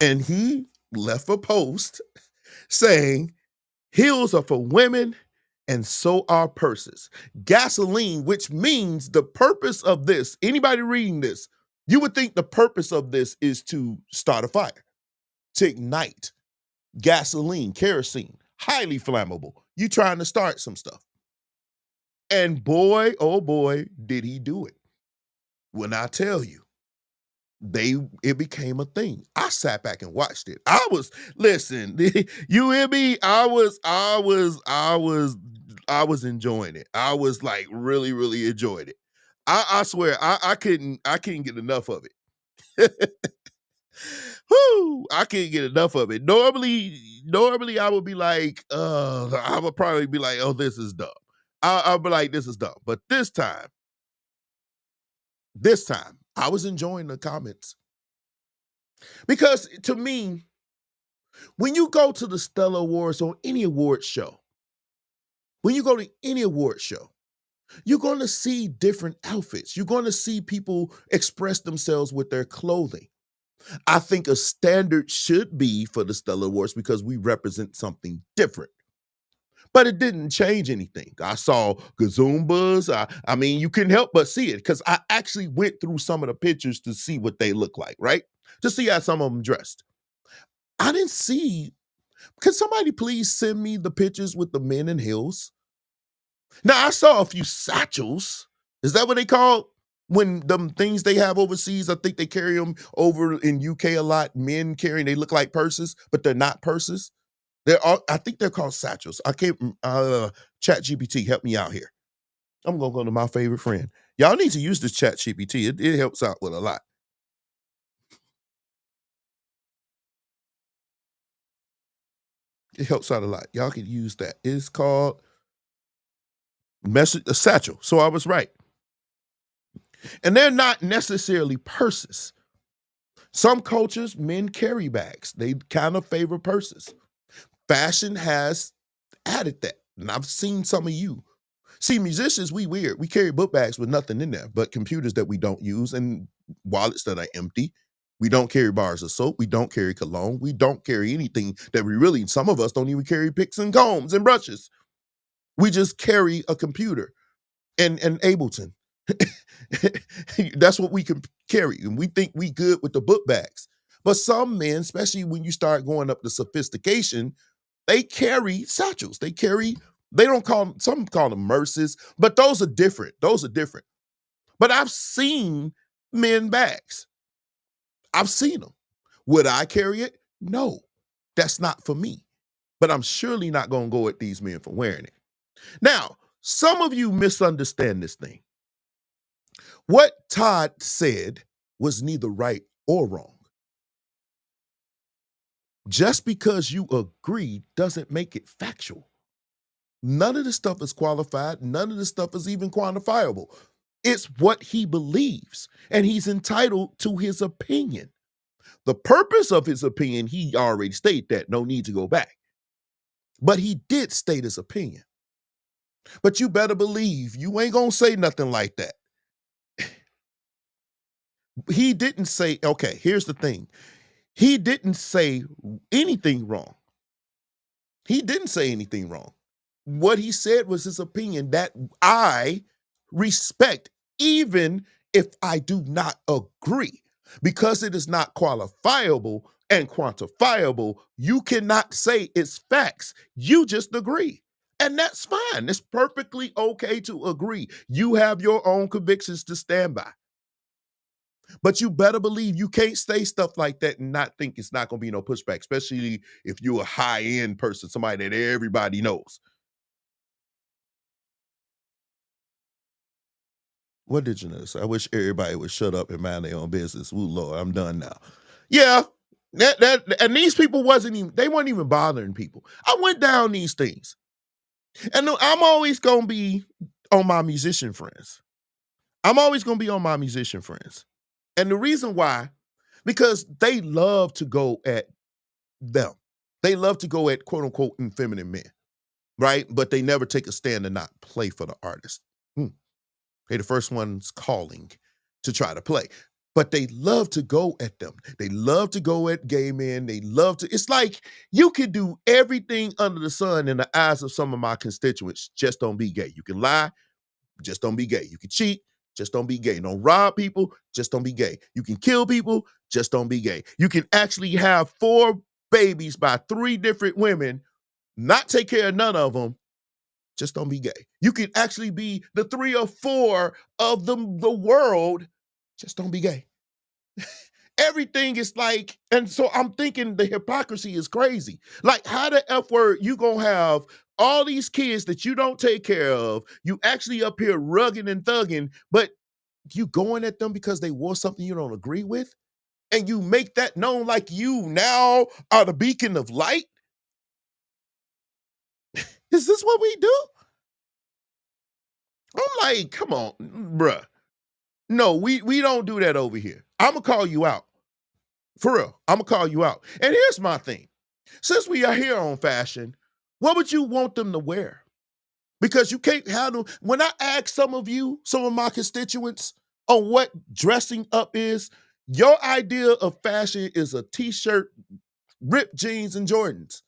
And he left a post saying, heels are for women and so are purses. Gasoline, which means the purpose of this, anybody reading this, you would think the purpose of this is to start a fire, to ignite. Gasoline, kerosene, highly flammable. You trying to start some stuff. And boy, oh boy, did he do it. When I tell you, it became a thing. I sat back and watched it. Listen, you hear me? I was enjoying it. I was like really, really enjoying it. I swear, I couldn't get enough of it. Whoo, I can't get enough of it. Normally I would be like, I would probably be like, oh, this is dumb. I'll be like, this is dumb. But this time, I was enjoying the comments. Because to me, when you go to the Stellar Awards or any award show, you're going to see different outfits. You're going to see people express themselves with their clothing. I think a standard should be for the Stellar Awards because we represent something different. But it didn't change anything. I saw Gazumbas. I mean, you couldn't help but see it because I actually went through some of the pictures to see what they look like, right? To see how some of them dressed. I didn't see Can somebody please send me the pictures with the men in heels? Now, I saw a few satchels. Is that what they call when them things they have overseas? I think they carry them over in UK a lot. Men carrying, they look like purses, but they're not purses. I think they're called satchels. I can't, Chat GPT, help me out here. I'm going to go to my favorite friend. Y'all need to use this Chat GPT. It helps out with a lot. It helps out a lot. Y'all can use that. It's called a satchel. So I was right. And they're not necessarily purses. Some cultures, men carry bags. They kind of favor purses. Fashion has added that. And I've seen some of you. See, musicians, we weird. We carry book bags with nothing in there but computers that we don't use and wallets that are empty. We don't carry bars of soap. We don't carry cologne. We don't carry anything that we really, some of us don't even carry picks and combs and brushes. We just carry a computer and Ableton. That's what we can carry. And we think we good with the book bags. But some men, especially when you start going up to sophistication, they carry satchels. They don't call them, some call them merces, but those are different. But I've seen men bags. I've seen them. Would I carry it? No, that's not for me. But I'm surely not going to go at these men for wearing it. Now, some of you misunderstand this thing. What Todd said was neither right or wrong. Just because you agree doesn't make it factual. None of this stuff is qualified. None of this stuff is even quantifiable. It's what he believes, and he's entitled to his opinion. The purpose of his opinion, he already stated that. No need to go back. But he did state his opinion. But you better believe you ain't going to say nothing like that. He didn't say, okay, here's the thing. He didn't say anything wrong. He didn't say anything wrong. What he said was his opinion that I respect, even if I do not agree. Because it is not qualifiable and quantifiable, you cannot say it's facts. You just agree. And that's fine. It's perfectly okay to agree. You have your own convictions to stand by. But you better believe you can't say stuff like that and not think it's not going to be no pushback, especially if you're a high-end person, somebody that everybody knows. What did you notice? I wish everybody would shut up and mind their own business. Ooh, Lord, I'm done now. Yeah, and these people weren't even bothering people. I went down these things. And I'm always going to be on my musician friends. And the reason why, because they love to go at them. They love to go at quote unquote effeminate men, right? But they never take a stand and not play for the artist. They're the first ones calling to try to play. But they love to go at them. They love to go at gay men. It's like you can do everything under the sun in the eyes of some of my constituents. Just don't be gay. You can lie, just don't be gay. You can cheat, just don't be gay. Don't rob people, just don't be gay. You can kill people, just don't be gay. You can actually have 4 babies by 3 different women, not take care of none of them, just don't be gay. You can actually be the 3 or 4 of the world, just don't be gay. Everything is like, and so I'm thinking the hypocrisy is crazy. Like, how the F word you gonna have all these kids that you don't take care of, you actually up here rugging and thugging, but you going at them because they wore something you don't agree with? And you make that known like you now are the beacon of light? Is this what we do? I'm like, come on, bruh. No, we don't do that over here. I'm going to call you out. For real, I'm going to call you out. And here's my thing. Since we are here on fashion, what would you want them to wear? Because you can't have them. When I ask some of my constituents on what dressing up is, your idea of fashion is a t-shirt, ripped jeans, and Jordans.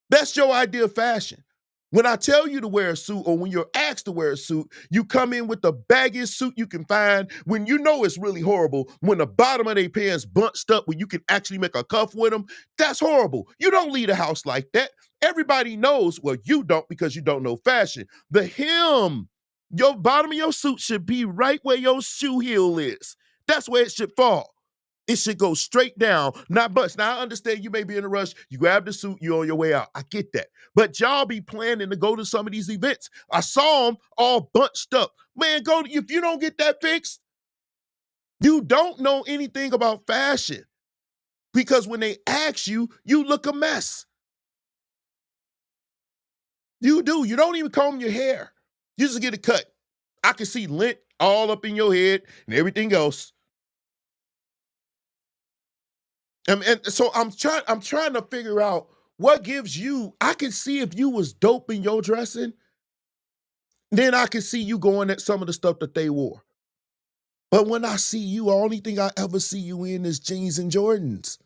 That's your idea of fashion. When I tell you to wear a suit or when you're asked to wear a suit, you come in with the baggiest suit you can find when you know it's really horrible. When the bottom of their pants bunched up when you can actually make a cuff with them, that's horrible. You don't leave a house like that. Everybody knows, well, you don't because you don't know fashion. The hem, your bottom of your suit should be right where your shoe heel is. That's where it should fall. It should go straight down, not bust. Now, I understand you may be in a rush. You grab the suit, you're on your way out. I get that. But y'all be planning to go to some of these events. I saw them all bunched up. Man, if you don't get that fixed, you don't know anything about fashion. Because when they ask you, you look a mess. You do. You don't even comb your hair. You just get it cut. I can see lint all up in your head and everything else. And so I'm trying to figure out what gives you. I can see if you was dope in your dressing, then I can see you going at some of the stuff that they wore. But when I see you, the only thing I ever see you in is jeans and Jordans.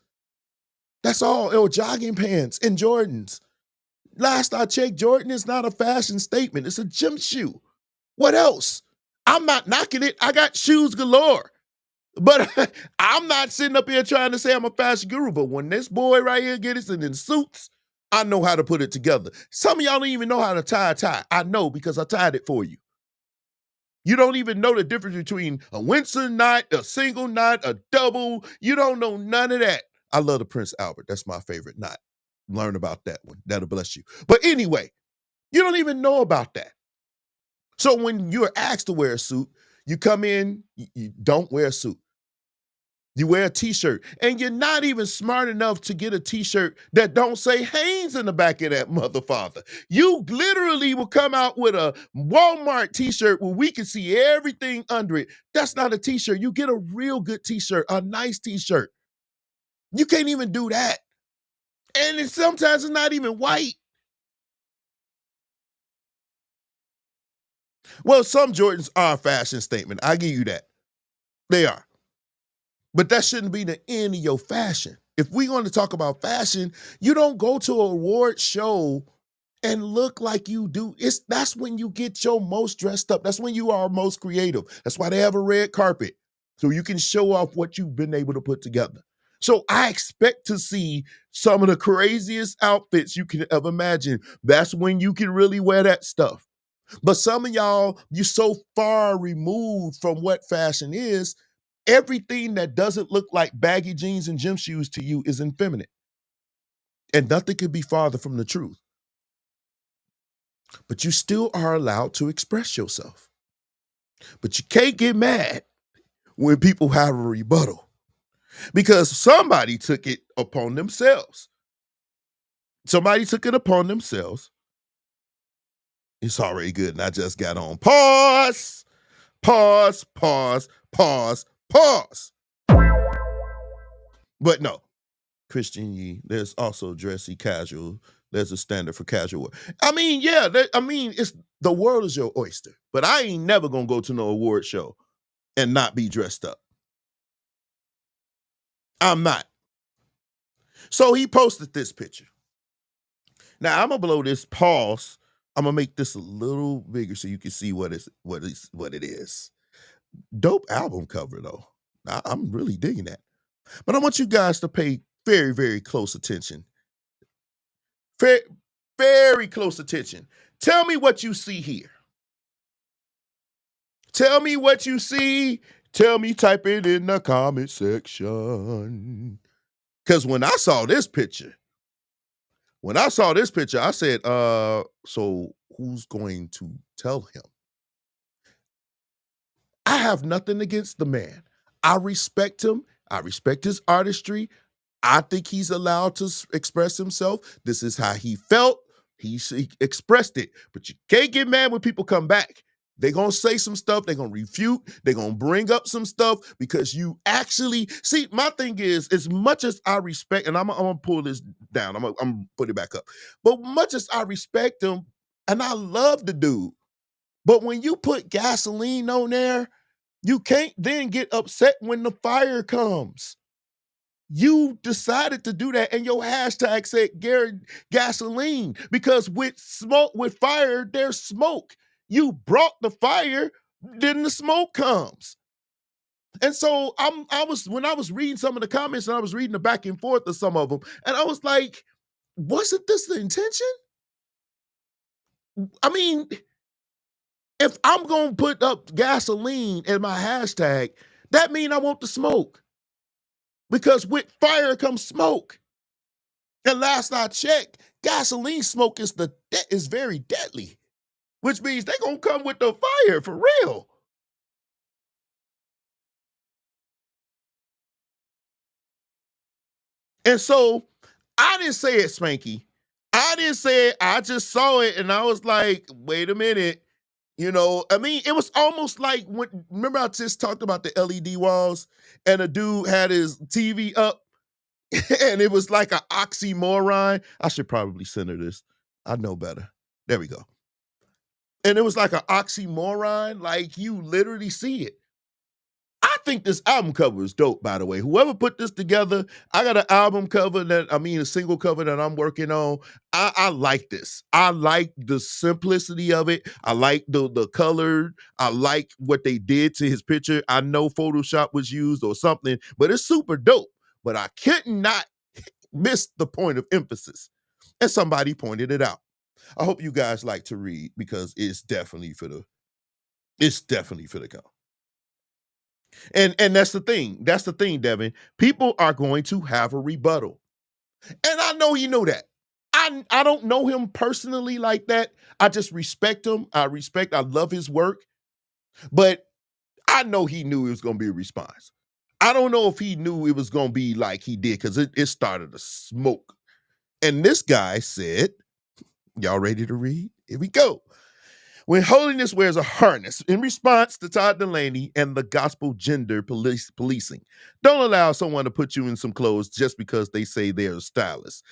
That's all, or jogging pants and Jordans. Last I checked, Jordan is not a fashion statement. It's a gym shoe. What else? I'm not knocking it. I got shoes galore. But I'm not sitting up here trying to say I'm a fashion guru. But when this boy right here gets it in suits, I know how to put it together. Some of y'all don't even know how to tie a tie. I know because I tied it for you. You don't even know the difference between a Windsor knot, a single knot, a double. You don't know none of that. I love the Prince Albert. That's my favorite knot. Learn about that one. That'll bless you. But anyway, you don't even know about that. So when you're asked to wear a suit, you come in, you don't wear a suit. You wear a t-shirt, and you're not even smart enough to get a t-shirt that don't say Hanes in the back of that motherfather. You literally will come out with a Walmart t-shirt where we can see everything under it. That's not a t-shirt. You get a real good t-shirt, a nice t-shirt. You can't even do that. And sometimes it's not even white. Well, some Jordans are a fashion statement. I give you that. They are. But that shouldn't be the end of your fashion. If we're going to talk about fashion, you don't go to an award show and look like you do. That's when you get your most dressed up. That's when you are most creative. That's why they have a red carpet, so you can show off what you've been able to put together. So I expect to see some of the craziest outfits you can ever imagine. That's when you can really wear that stuff. But some of y'all, you're so far removed from what fashion is. Everything that doesn't look like baggy jeans and gym shoes to you is effeminate. And nothing could be farther from the truth. But you still are allowed to express yourself. But you can't get mad when people have a rebuttal because somebody took it upon themselves. Somebody took it upon themselves. It's already good. And I just got on. Pause, pause, pause, pause, pause. But no, Christian Yee, there's also dressy casual. There's a standard for casual wear. I mean, yeah, it's the world is your oyster. But I ain't never gonna go to no award show and not be dressed up. I'm not. So he posted this picture. Now I'm gonna blow this pause. I'm gonna make this a little bigger so you can see what it is. Dope album cover though. I'm really digging that. But I want you guys to pay very, very close attention. Very, very close attention. Tell me what you see here. Tell me what you see. Tell me, type it in the comment section. Because when I saw this picture, I said, so who's going to tell him? I have nothing against the man. I respect him. I respect his artistry. I think he's allowed to express himself. This is how he felt. He expressed it. But you can't get mad when people come back. They're going to say some stuff. They're going to refute. They're going to bring up some stuff because you actually see. My thing is, as much as I respect, and I'm going to pull this down. I'm going to put it back up. But much as I respect him, and I love the dude, but when you put gasoline on there, you can't then get upset when the fire comes. You decided to do that, and your hashtag said gasoline, because with fire, there's smoke. You brought the fire, then the smoke comes. And so when I was reading some of the comments and I was reading the back and forth of some of them, and I was like, wasn't this the intention? I mean, if I'm going to put up gasoline in my hashtag, that means I want the smoke. Because with fire comes smoke. And last I checked, gasoline smoke is very deadly, which means they're going to come with the fire for real. And so I didn't say it, Spanky. I didn't say it. I just saw it and I was like, wait a minute. You know, I mean, it was almost like remember I just talked about the LED walls and a dude had his TV up and it was like an oxymoron. I should probably center this. I know better. There we go. And it was like an oxymoron. Like you literally see it. I think this album cover is dope, by the way. Whoever put this together, I got an album cover a single cover that I'm working on. I like this. I like the simplicity of it. I like the color. I like what they did to his picture. I know Photoshop was used or something, but it's super dope. But I could not miss the point of emphasis. And somebody pointed it out. I hope you guys like to read because it's definitely for the count. And that's the thing. That's the thing, Devin. People are going to have a rebuttal. And I know you know that. I don't know him personally like that. I just respect him. I love his work. But I know he knew it was going to be a response. I don't know if he knew it was going to be like he did because it started to smoke. And this guy said, y'all ready to read? Here we go. When holiness wears a harness, in response to Todd Dulaney and the gospel gender policing, don't allow someone to put you in some clothes just because they say they're a stylist.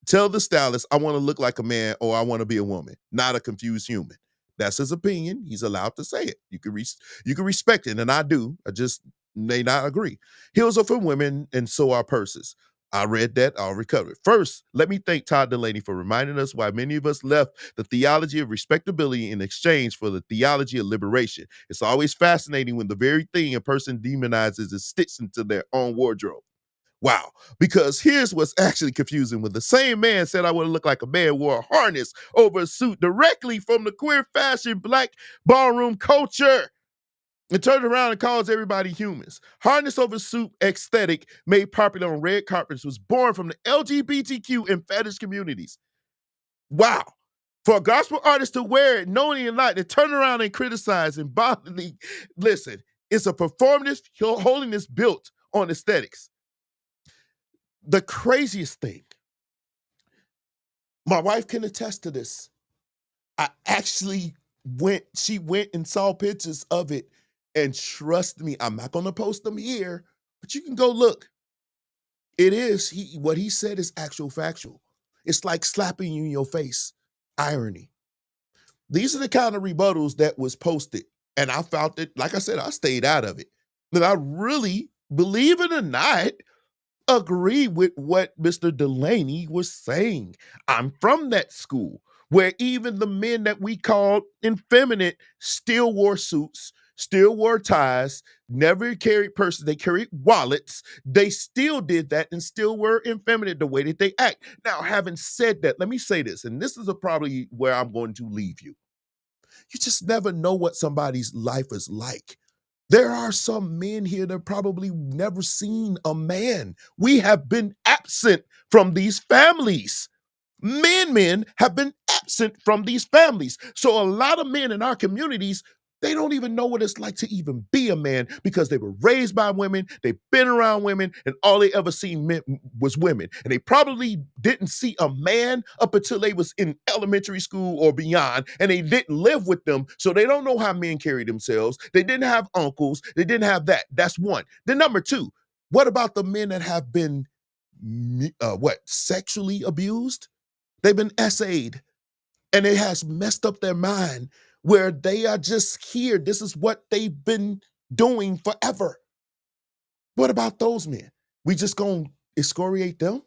Tell the stylist, I want to look like a man or I want to be a woman, not a confused human. That's his opinion. He's allowed to say it. You can respect it, and I do. I just may not agree. Heels are for women, and so are purses. I read that. I'll recover it. First, let me thank Todd Dulaney for reminding us why many of us left the theology of respectability in exchange for the theology of liberation. It's always fascinating when the very thing a person demonizes is stitched into their own wardrobe. Wow, because here's what's actually confusing. When the same man said I would look like a man, wore a harness over a suit directly from the queer fashion black ballroom culture. And turned around and calls everybody humans. Harness over suit aesthetic made popular on red carpets was born from the LGBTQ and fetish communities. Wow. For a gospel artist to wear it, knowing and not, to turn around and criticize and bodily, listen, it's a performative holiness built on aesthetics. The craziest thing, my wife can attest to this. I actually she went and saw pictures of it. And trust me, I'm not going to post them here, but you can go look. It is, what he said is actual factual. It's like slapping you in your face. Irony. These are the kind of rebuttals that was posted. And I felt it, like I said, I stayed out of it. But I really, believe it or not, agree with what Mr. Dulaney was saying. I'm from that school where even the men that we called effeminate still wore suits, still wore ties, never carried purses. They carried wallets. They still did that and still were effeminate the way that they act. Now, having said that, let me say this, and this is probably where I'm going to leave you. You just never know what somebody's life is like. There are some men here that probably never seen a man. We have been absent from these families. Men have been absent from these families. So a lot of men in our communities, they don't even know what it's like to even be a man because they were raised by women, they've been around women, and all they ever seen was women. And they probably didn't see a man up until they was in elementary school or beyond, and they didn't live with them, so they don't know how men carry themselves. They didn't have uncles. They didn't have that. That's one. Then number two, what about the men that have been, sexually abused? They've been essayed, and it has messed up their mind where they are just here. This is what they've been doing forever. What about those men? We just gonna excoriate them?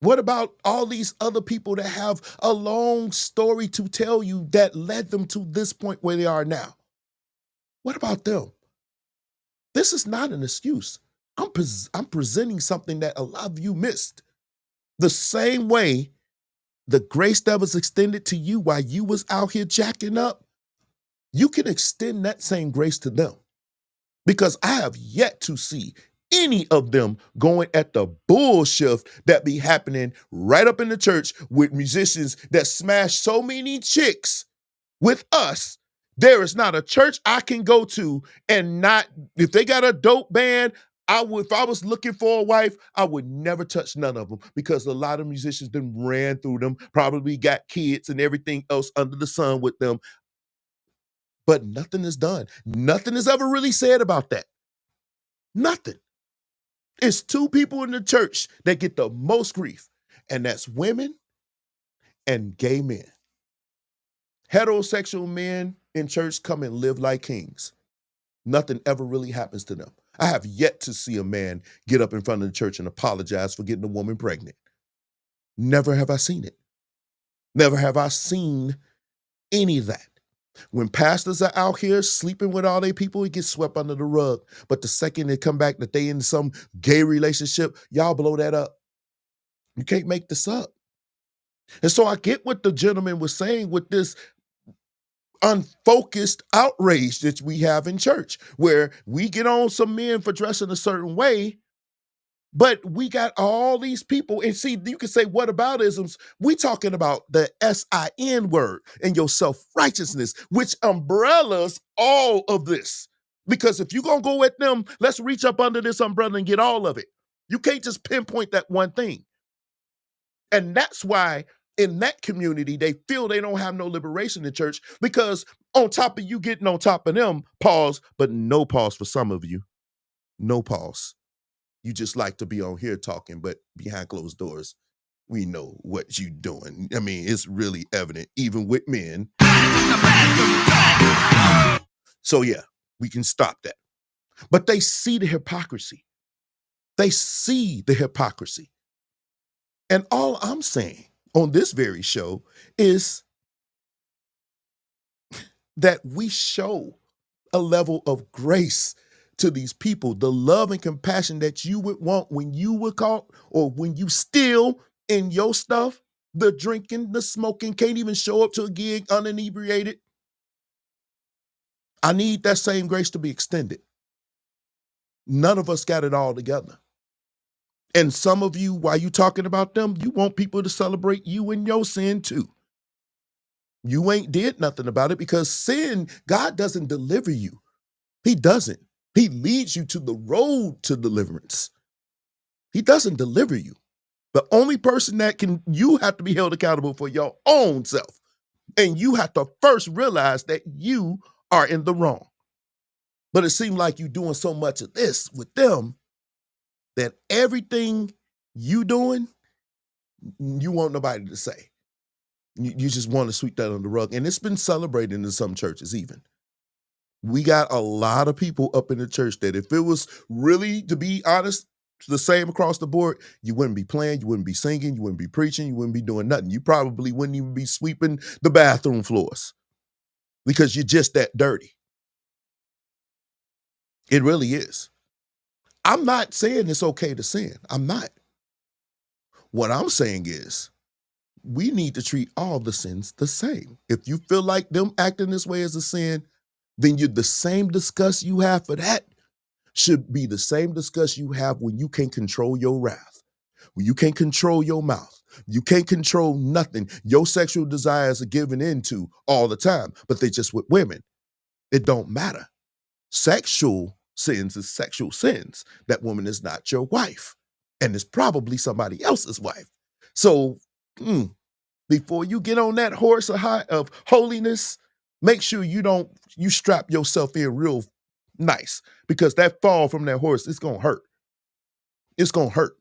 What about all these other people that have a long story to tell you that led them to this point where they are now? What about them? This is not an excuse. I'm presenting something that a lot of you missed. The same way the grace that was extended to you while you was out here jacking up, you can extend that same grace to them. Because I have yet to see any of them going at the bullshit that be happening right up in the church with musicians that smash so many chicks with us. There is not a church I can go to and not, if they got a dope band, if I was looking for a wife, I would never touch none of them because a lot of musicians then ran through them, probably got kids and everything else under the sun with them. But nothing is done. Nothing is ever really said about that. Nothing. It's two people in the church that get the most grief, and that's women and gay men. Heterosexual men in church come and live like kings. Nothing ever really happens to them. I have yet to see a man get up in front of the church and apologize for getting a woman pregnant. Never have I seen it. Never have I seen any of that. When pastors are out here sleeping with all their people, it gets swept under the rug. But the second they come back that they in some gay relationship, y'all blow that up. You can't make this up. And so I get what the gentleman was saying with this unfocused outrage that we have in church, where we get on some men for dressing a certain way, but we got all these people, and see, you can say whataboutisms. We talking about the S-I-N word and your self-righteousness, which umbrellas all of this. Because if you're going to go at them, let's reach up under this umbrella and get all of it. You can't just pinpoint that one thing. And that's why in that community, they feel they don't have no liberation in church, because on top of you getting on top of them, pause, but no pause for some of you. No pause. You just like to be on here talking, but behind closed doors, we know what you doing. I mean, it's really evident, even with men. So yeah, we can stop that. But they see the hypocrisy. They see the hypocrisy. And all I'm saying on this very show is that we show a level of grace to these people, the love and compassion that you would want when you were caught, or when you still in your stuff, the drinking, the smoking, can't even show up to a gig uninebriated. I need that same grace to be extended. None of us got it all together. And some of you, while you talking about them, you want people to celebrate you and your sin too. You ain't did nothing about it, because sin, God doesn't deliver you. He doesn't. He leads you to the road to deliverance. He doesn't deliver you. The only person that can, you have to be held accountable for your own self. And you have to first realize that you are in the wrong. But it seems like you're doing so much of this with them that everything you doing, you want nobody to say. You just want to sweep that under the rug. And it's been celebrated in some churches even. We got a lot of people up in the church that if it was really, to be honest, the same across the board, you wouldn't be playing, you wouldn't be singing, you wouldn't be preaching, you wouldn't be doing nothing. You probably wouldn't even be sweeping the bathroom floors because you're just that dirty. It really is. I'm not saying it's okay to sin. I'm not. What I'm saying is we need to treat all the sins the same. If you feel like them acting this way is a sin, then the same disgust you have for that should be the same disgust you have when you can't control your wrath, when you can't control your mouth, you can't control nothing. Your sexual desires are given into all the time, but they just with women. It don't matter. Sexual sins is sexual sins. That woman is not your wife, and it's probably somebody else's wife. So before you get on that horse of holiness, make sure you strap yourself in real nice, because that fall from that horse, it's gonna hurt. It's gonna hurt.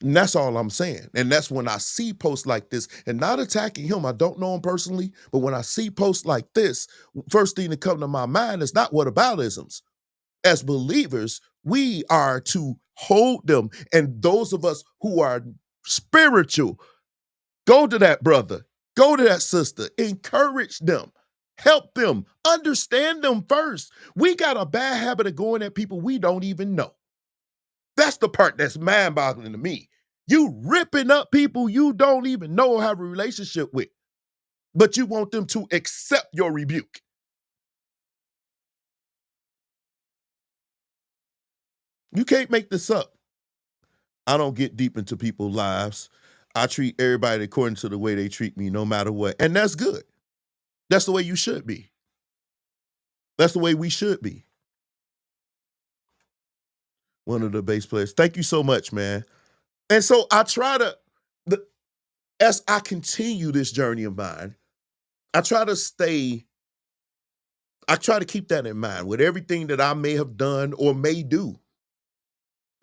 And that's all I'm saying. And that's when I see posts like this, and not attacking him. I don't know him personally, but when I see posts like this, first thing that comes to my mind is not whataboutisms. as believers, we are to hold them. And those of us who are spiritual, go to that brother, go to that sister, encourage them, help them, understand them first. We got a bad habit of going at people we don't even know. That's the part that's mind-boggling to me. You ripping up people you don't even know or have a relationship with, but you want them to accept your rebuke. You can't make this up. I don't get deep into people's lives. I treat everybody according to the way they treat me, no matter what. And that's good. That's the way you should be. That's the way we should be. One of the bass players. Thank you so much, man. And so I try to, as I continue this journey of mine, I try to keep that in mind with everything that I may have done or may do.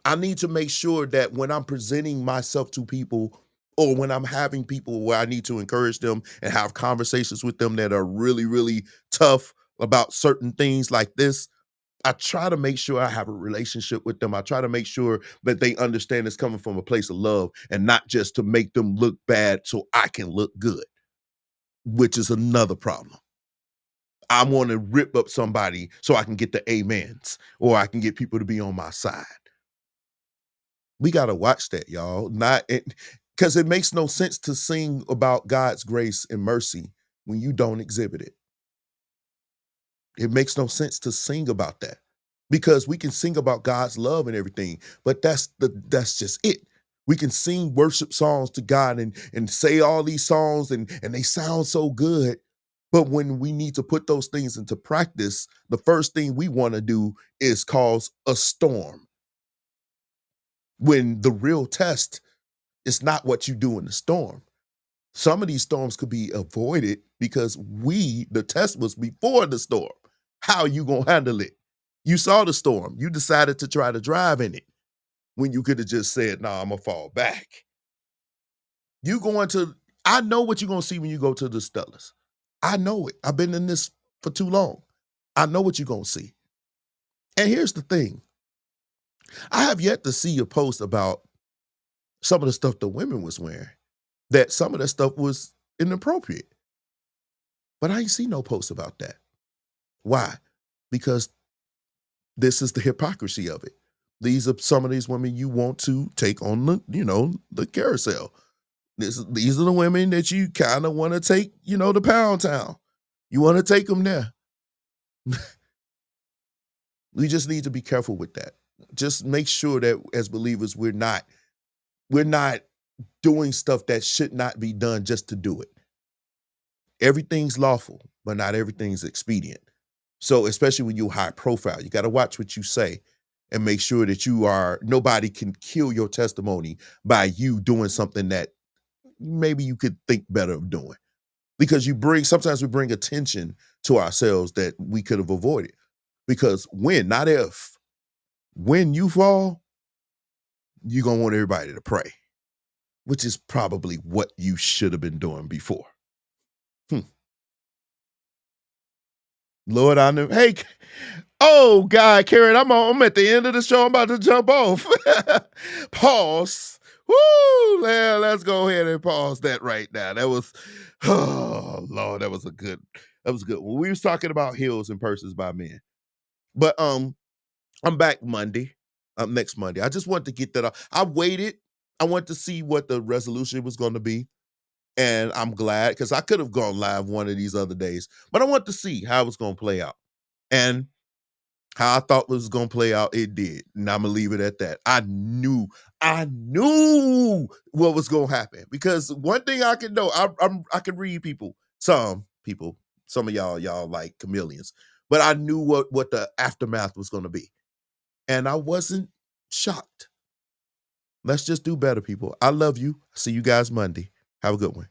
I need to make sure that when I'm presenting myself to people or when I'm having people where I need to encourage them and have conversations with them that are really, really tough about certain things like this, I try to make sure I have a relationship with them. I try to make sure that they understand it's coming from a place of love and not just to make them look bad so I can look good, which is another problem. I want to rip up somebody so I can get the amens or I can get people to be on my side. We got to watch that, y'all. Because it makes no sense to sing about God's grace and mercy when you don't exhibit it. It makes no sense to sing about that because we can sing about God's love and everything, but that's just it. We can sing worship songs to God and say all these songs and they sound so good. But when we need to put those things into practice, the first thing we want to do is cause a storm. When the real test is not what you do in the storm. Some of these storms could be avoided because the test was before the storm. How you gonna handle it? You saw the storm. You decided to try to drive in it when you could have just said, "Nah, I'm gonna fall back." I know what you're gonna see when you go to the Stellars. I know it. I've been in this for too long. I know what you're gonna see. And here's the thing. I have yet to see a post about some of the stuff the women was wearing. That some of that stuff was inappropriate. But I ain't see no post about that. Why? Because this is the hypocrisy of it. These are some of these women you want to take on the carousel. These are the women that you kind of want to take, to Pound Town. You want to take them there. We just need to be careful with that. Just make sure that as believers, we're not doing stuff that should not be done just to do it. Everything's lawful, but not everything's expedient. So especially when you're high profile, you got to watch what you say and make sure that nobody can kill your testimony by you doing something that maybe you could think better of doing. Because sometimes we bring attention to ourselves that we could have avoided. Because not if, when you fall, you're going to want everybody to pray, which is probably what you should have been doing before. Lord, I knew. Hey, God, Karen, I'm at the end of the show. I'm about to jump off. Pause. Woo! Let's go ahead and pause that right now. That was, oh Lord, that was good. Well, we was talking about heels and purses by men. But I'm back next Monday. I just wanted to get that off. I waited. I wanted to see what the resolution was going to be. And I'm glad because I could have gone live one of these other days, but I wanted to see how it was going to play out. And how I thought it was going to play out, it did. And I'm going to leave it at that. I knew what was going to happen because one thing I can know, I can read people, some of y'all like chameleons, but I knew what the aftermath was going to be. And I wasn't shocked. Let's just do better, people. I love you. See you guys Monday. Have a good one.